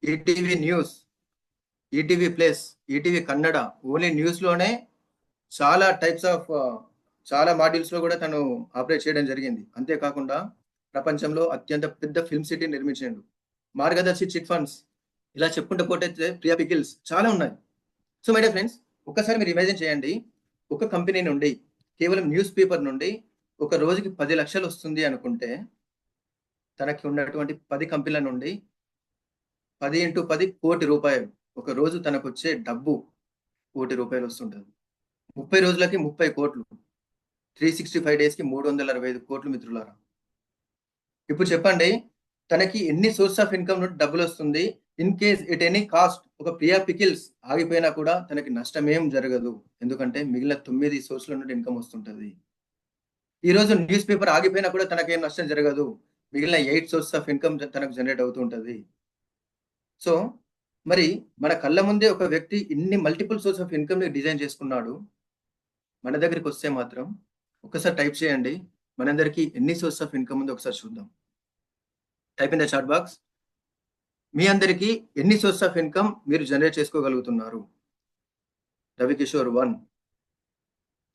ETV news, ETV plus, ETV Kannada, only news లోనే చాలా టైప్స్ ఆఫ్ చాలా మాడ్యూల్స్ లో కూడా తను ఆపరేట్ చేయడం జరిగింది. అంతేకాకుండా ప్రపంచంలో అత్యంత పెద్ద ఫిల్మ్ సిటీ నిర్మించాడు. మార్గదర్శి చిట్ ఫండ్స్, ఇలా చెప్పుకుంటూ పోతే ప్రియా పికిల్స్, చాలా ఉన్నాయి. సో మై డియర్ ఫ్రెండ్స్, ఒక్కసారి మీరు ఇమాజిన్ చేయండి, ఒక కంపెనీ నుండి కేవలం న్యూస్ పేపర్ నుండి ఒక రోజుకి 10 లక్షలు వస్తుంది అనుకుంటే తనకి ఉన్నటువంటి 10 కంపెనీల నుండి 10 × 10 కోటి రూపాయలు ఒక రోజు తనకు వచ్చే డబ్బు కోటి రూపాయలు వస్తుంటది. 30 రోజులకి 30 కోట్లు, 365 డేస్ కి 365 కోట్లు మిత్రులారా. ఇప్పుడు చెప్పండి, తనకి ఎన్ని సోర్స్ ఆఫ్ ఇన్కమ్ నుండి డబ్బులు వస్తుంది? In case at any cost ఒక ప్రియా పికిల్స్ ఆగిపోయినా కూడా తనకి నష్టమేం జరగదు, ఎందుకంటే మిగిలిన 9 సోర్స్ల నుండి ఇన్కమ్ వస్తుంటది. ఈ రోజు న్యూస్ పేపర్ ఆగిపోయినా కూడా తనకేం నష్టం జరగదు, మిగిలిన 8 సోర్స్ ఆఫ్ ఇన్కమ్ తనకు జనరేట్ అవుతూ ఉంటది. సో మరి మన కళ్ళ ముందే ఒక వ్యక్తి ఇన్ని మల్టిపుల్ సోర్స్ ఆఫ్ ఇన్కమ్ ని డిజైన్ చేసుకున్నాడు. మన దగ్గరికి వస్తే మాత్రం ఒకసారి టైప్ చేయండి, మనందరికి ఎన్ని సోర్స్ ఆఫ్ ఇన్కమ్ ఉందో ఒకసారి చూద్దాం. Type in the chat box. మీ అందరికి ఎన్ని సోర్స్ ఆఫ్ ఇన్కమ్ మీరు జనరేట్ చేసుకోగలుగుతున్నారు? Ravikishore 1,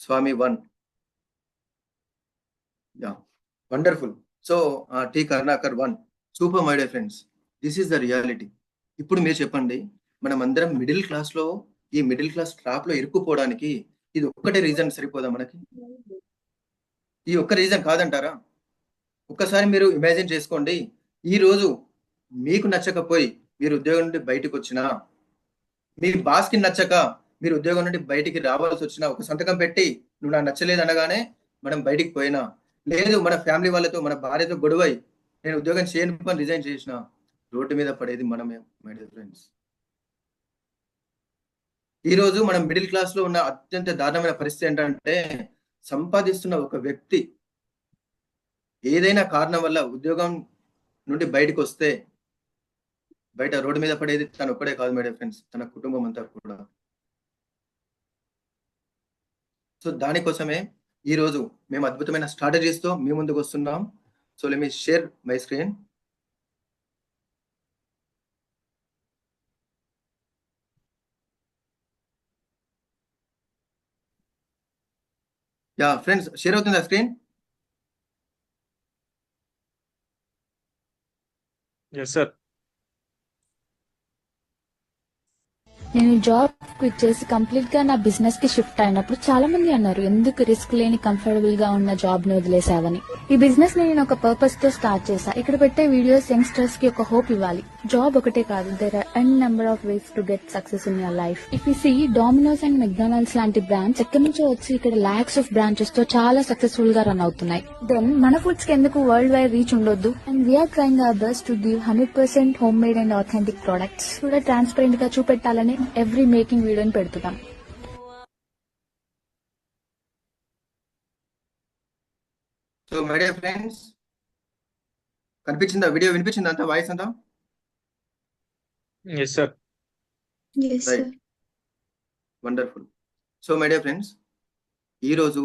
Swami 1, yeah wonderful. So T Karunakar 1, super my dear friends, this is the reality. ఇప్పుడు మీరు చెప్పండి, మనం అందరం మిడిల్ క్లాస్ లో, ఈ మిడిల్ క్లాస్ ట్రాప్ లో ఇరుక్కుపోవడానికి ఇది ఒక్కటే రీజన్ సరిపోదా మనకి? ఈ ఒక్క రీజన్ కాదంటారా? ఒక్కసారి మీరు ఇమాజిన్ చేసుకోండి, ఈ రోజు మీకు నచ్చకపోయి మీరు ఉద్యోగం నుండి బయటకు వచ్చినా, మీ బాస్ కి నచ్చక మీరు ఉద్యోగం నుండి బయటికి రావాల్సి వచ్చినా, ఒక సంతకం పెట్టి నువ్వు నాకు నచ్చలేదు అనగానే మనం బయటికి పోయినా, లేదు మన ఫ్యామిలీ వాళ్ళతో మన భార్యతో గొడవై నేను ఉద్యోగం చేయను అని రిజైన్ చేసిన, రోడ్డు మీద పడేది మనమే మై డియర్ ఫ్రెండ్స్. ఈ రోజు మనం మిడిల్ క్లాస్ లో ఉన్న అత్యంత దారుణమైన పరిస్థితి ఏంటంటే, సంపాదిస్తున్న ఒక వ్యక్తి ఏదైనా కారణం వల్ల ఉద్యోగం నుండి బయటకు వస్తే బయట రోడ్డు మీద పడేది తను ఒక్కడే కాదు మై డియర్ ఫ్రెండ్స్, తన కుటుంబం అంతా కూడా. సో దానికోసమే ఈ రోజు మేము అద్భుతమైన స్ట్రాటజీస్ తో మీ ముందుకు వస్తున్నాం. So let me share my screen. Yeah friends, share అవుతుందా స్క్రీన్? Yes, sir. నేను జాబ్ క్విట్ చేసి కంప్లీట్ గా నా బిజినెస్ కి షిఫ్ట్ అయినప్పుడు చాలా మంది అన్నారు ఎందుకు రిస్క్ లేని కంఫర్టబుల్ గా ఉన్న జాబ్ ని వదిలేసావని. ఈ బిజినెస్ ని నేను ఒక పర్పస్ తో స్టార్ట్ చేశా. ఇక్కడ పెట్టే వీడియోస్ యంగ్స్టర్స్ కి ఒక హోప్ ఇవ్వాలి. జాబ్ ఒకటే కాదు, there are N number of ways to get success in your life. If you see Domino's and McDonald's లాంటి బ్రాండ్స్ ఎక్కడి నుంచో వచ్చి ఇక్కడ లాక్స్ ఆఫ్ బ్రాంచెస్ తో చాలా సక్సెస్ఫుల్ గా రన్ అవుతున్నాయి. దెన్ మన ఫుడ్స్ కి ఎందుకు వరల్డ్ వైడ్ రీచ్ ఉండొద్దు? And we are trying our best to give 100% homemade and authentic products కూడా ట్రాన్స్పరెంట్ గా చూపెట్టాలని ఎవ్రీ మేకింగ్ వీడియోని పెడుతున్నాం. సో మై డియర్ ఫ్రెండ్స్, కనిపించిందా వీడియో? వినిపించిందా అంతా వాయిస్ అంతా? Yes sir. Right, wonderful. So my dear friends, ఈరోజు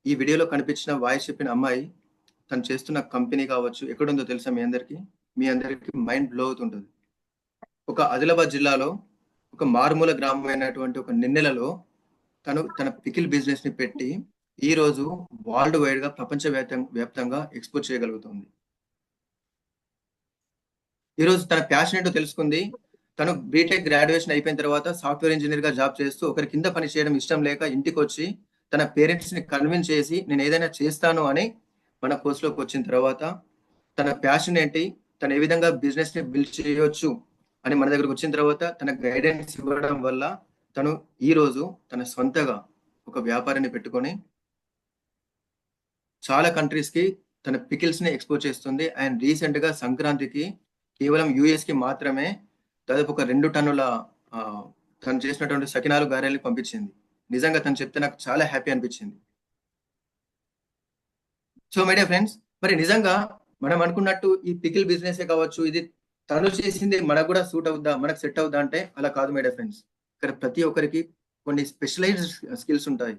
ఈ వీడియోలో కనిపించిన వాయిస్ చెప్పిన అమ్మాయి తను చేస్తున్న కంపెనీ కావచ్చు ఎక్కడుందో తెలుసా మీ అందరికి మైండ్ బ్లో అవుతుంటుంది. ఒక ఆదిలాబాద్ జిల్లాలో ఒక మారుమూల గ్రామం అయినటువంటి ఒక నిన్నెలలో తను తన పికిల్ బిజినెస్ ని పెట్టి ఈ రోజు వరల్డ్ వైడ్ గా ప్రపంచ వ్యాప్తంగా ఎక్స్పోర్ట్ చేయగలుగుతుంది. ఈ రోజు తన ప్యాషన్ ఏంటో తెలుసుకుంది. తను బీటెక్ గ్రాడ్యుయేషన్ అయిపోయిన తర్వాత సాఫ్ట్వేర్ ఇంజనీర్ గా జాబ్ చేస్తూ ఒకరి కింద పని చేయడం ఇష్టం లేక ఇంటికి వచ్చి తన పేరెంట్స్ ని కన్విన్స్ చేసి నేను ఏదైనా చేస్తాను అని మన కోర్స్ లోకి వచ్చిన తర్వాత తన ప్యాషన్ ఏంటి, తను ఏ విధంగా బిజినెస్ ని బిల్డ్ చేయొచ్చు అని మన దగ్గరకు వచ్చిన తర్వాత తన గైడెన్స్ ఇవ్వడం వల్ల తను ఈ రోజు తన సొంతగా ఒక వ్యాపారాన్ని పెట్టుకొని చాలా కంట్రీస్ కి తన పికిల్స్ ని ఎక్స్పోర్ట్ చేస్తుంది. అండ్ రీసెంట్ గా సంక్రాంతికి కేవలం యుఎస్ కి మాత్రమే దాదాపు ఒక 2 టన్నుల తను చేసినటువంటి సకినాలు గారెల్ని పంపించింది. నిజంగా తను చెప్తే నాకు చాలా హ్యాపీ అనిపించింది. సో మై డియర్ ఫ్రెండ్స్, మరి నిజంగా మనం అనుకున్నట్టు ఈ పికిల్ బిజినెస్ కావచ్చు, ఇది తను చేసింది మనకు కూడా సూట్ అవుద్దా, మనకు సెట్ అవుద్దా అంటే అలా కాదు మై డియర్ ఫ్రెండ్స్. ఇక్కడ ప్రతి ఒక్కరికి కొన్ని స్పెషలైజ్డ్ స్కిల్స్ ఉంటాయి.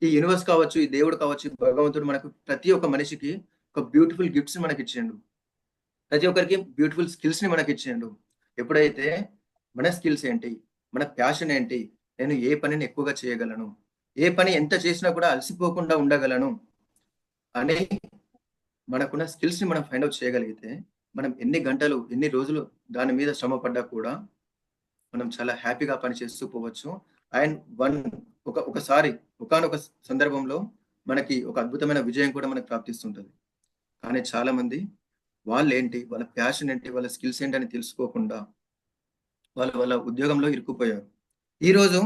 ఈ యూనివర్స్ కావచ్చు, ఈ దేవుడు కావచ్చు, భగవంతుడు మనకు ప్రతి ఒక్క మనిషికి ఒక బ్యూటిఫుల్ గిఫ్ట్స్ మనకి ఇచ్చిండు. ప్రతి ఒక్కరికి బ్యూటిఫుల్ స్కిల్స్ ని మనకి ఇచ్చిండు. ఎప్పుడైతే మన స్కిల్స్ ఏంటి, మన ప్యాషన్ ఏంటి, నేను ఏ పనిని ఎక్కువగా చేయగలను, ఏ పని ఎంత చేసినా కూడా అలసిపోకుండా ఉండగలను అని మనకున్న స్కిల్స్ ని మనం ఫైండ్ అవుట్ చేయగలిగితే మనం ఎన్ని గంటలు ఎన్ని రోజులు దాని మీద శ్రమ పడ్డా కూడా మనం చాలా హ్యాపీగా పని చేస్తూ పోవచ్చు. అండ్ ఒకసారి ఒకానొక సందర్భంలో మనకి ఒక అద్భుతమైన విజయం కూడా మనకు ప్రాప్తిస్తుంటది. కానీ చాలా మంది వాళ్ళ ప్యాషన్ ఏంటి, వాళ్ళ స్కిల్స్ ఏంటి అని తెలుసుకోకుండా వాళ్ళ ఉద్యోగంలో ఇరుక్కుపోయారు. ఈ రోజు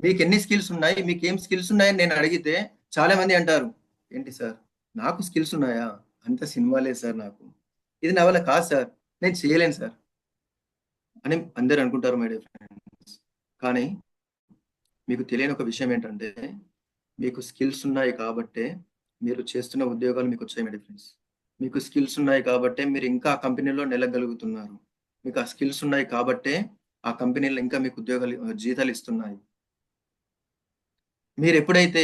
మీకు ఎన్ని స్కిల్స్ ఉన్నాయి, మీకు ఏం స్కిల్స్ ఉన్నాయని నేను అడిగితే చాలా మంది అంటారు, ఏంటి సార్ నాకు స్కిల్స్ ఉన్నాయా, అంత సినిమాలే సార్, నాకు ఇది నా వల్ల కాదు సార్, నేను చేయలేను సార్ అని అందరు అనుకుంటారు మై డియర్ ఫ్రెండ్స్. కానీ మీకు తెలియని ఒక విషయం ఏంటంటే మీకు స్కిల్స్ ఉన్నాయి కాబట్టే మీరు చేస్తున్న ఉద్యోగాలు మీకు వచ్చాయి మై డియర్ ఫ్రెండ్స్. మీకు స్కిల్స్ ఉన్నాయి కాబట్టే మీరు ఇంకా ఆ కంపెనీలో నిలగలుగుతున్నారు. మీకు ఆ స్కిల్స్ ఉన్నాయి కాబట్టే ఆ కంపెనీలో ఇంకా మీకు జీతాలు ఇస్తున్నాయి. మీరు ఎప్పుడైతే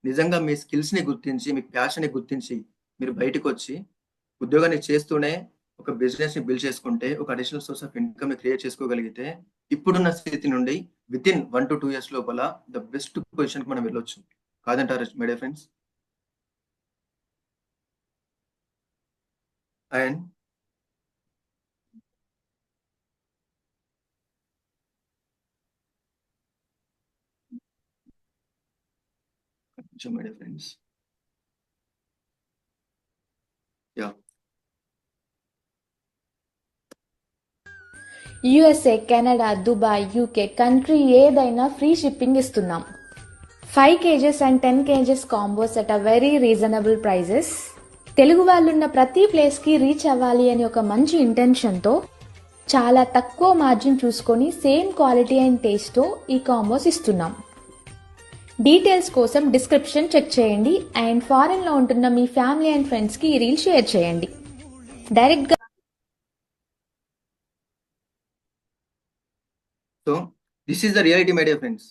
నిజంగా మీ స్కిల్స్ ని గుర్తించి, మీ ప్యాషన్ ని గుర్తించి మీరు బయటకు వచ్చి ఉద్యోగాన్ని చేస్తూనే ఒక బిజినెస్ ని బిల్డ్ చేసుకుంటే, ఒక అడిషనల్ సోర్స్ ఆఫ్ ఇన్కమ్ ని క్రియేట్ చేసుకోగలిగితే ఇప్పుడున్న స్థితి నుండి విత్ ఇన్ 1 to 2 years లోపల ద బెస్ట్ పొజిషన్ కి మనం వెళ్ళొచ్చు. కాదంటారు my dear friends? And my dear friends, yeah, USA, Canada, Dubai, UK country ఏదైనా ఫ్రీ షిప్పింగ్ ఇస్తున్నాం. 5 kgs and 10 kgs combos at a very reasonable prices. Telugu వాళ్ళున్న ప్రతి ప్లేస్ కి రీచ్ అవ్వాలి అని ఒక మంచి ఇంటెన్షన్ తో చాలా తక్కువ మార్జిన్ చూసుకొని సేమ్ క్వాలిటీ అండ్ టేస్ట్ తో ఈ కాంబోస్ ఇస్తున్నాం. డీటెయిల్స్ కోసం డిస్క్రిప్షన్ చెక్ చేయండి. అండ్ ఫారెన్ లో ఉంటున్న మీ ఫ్యామిలీ అండ్ ఫ్రెండ్స్ కి ఈ రీల్ షేర్ చేయండి. డైరెక్ట్ గా so this is the reality my dear friends.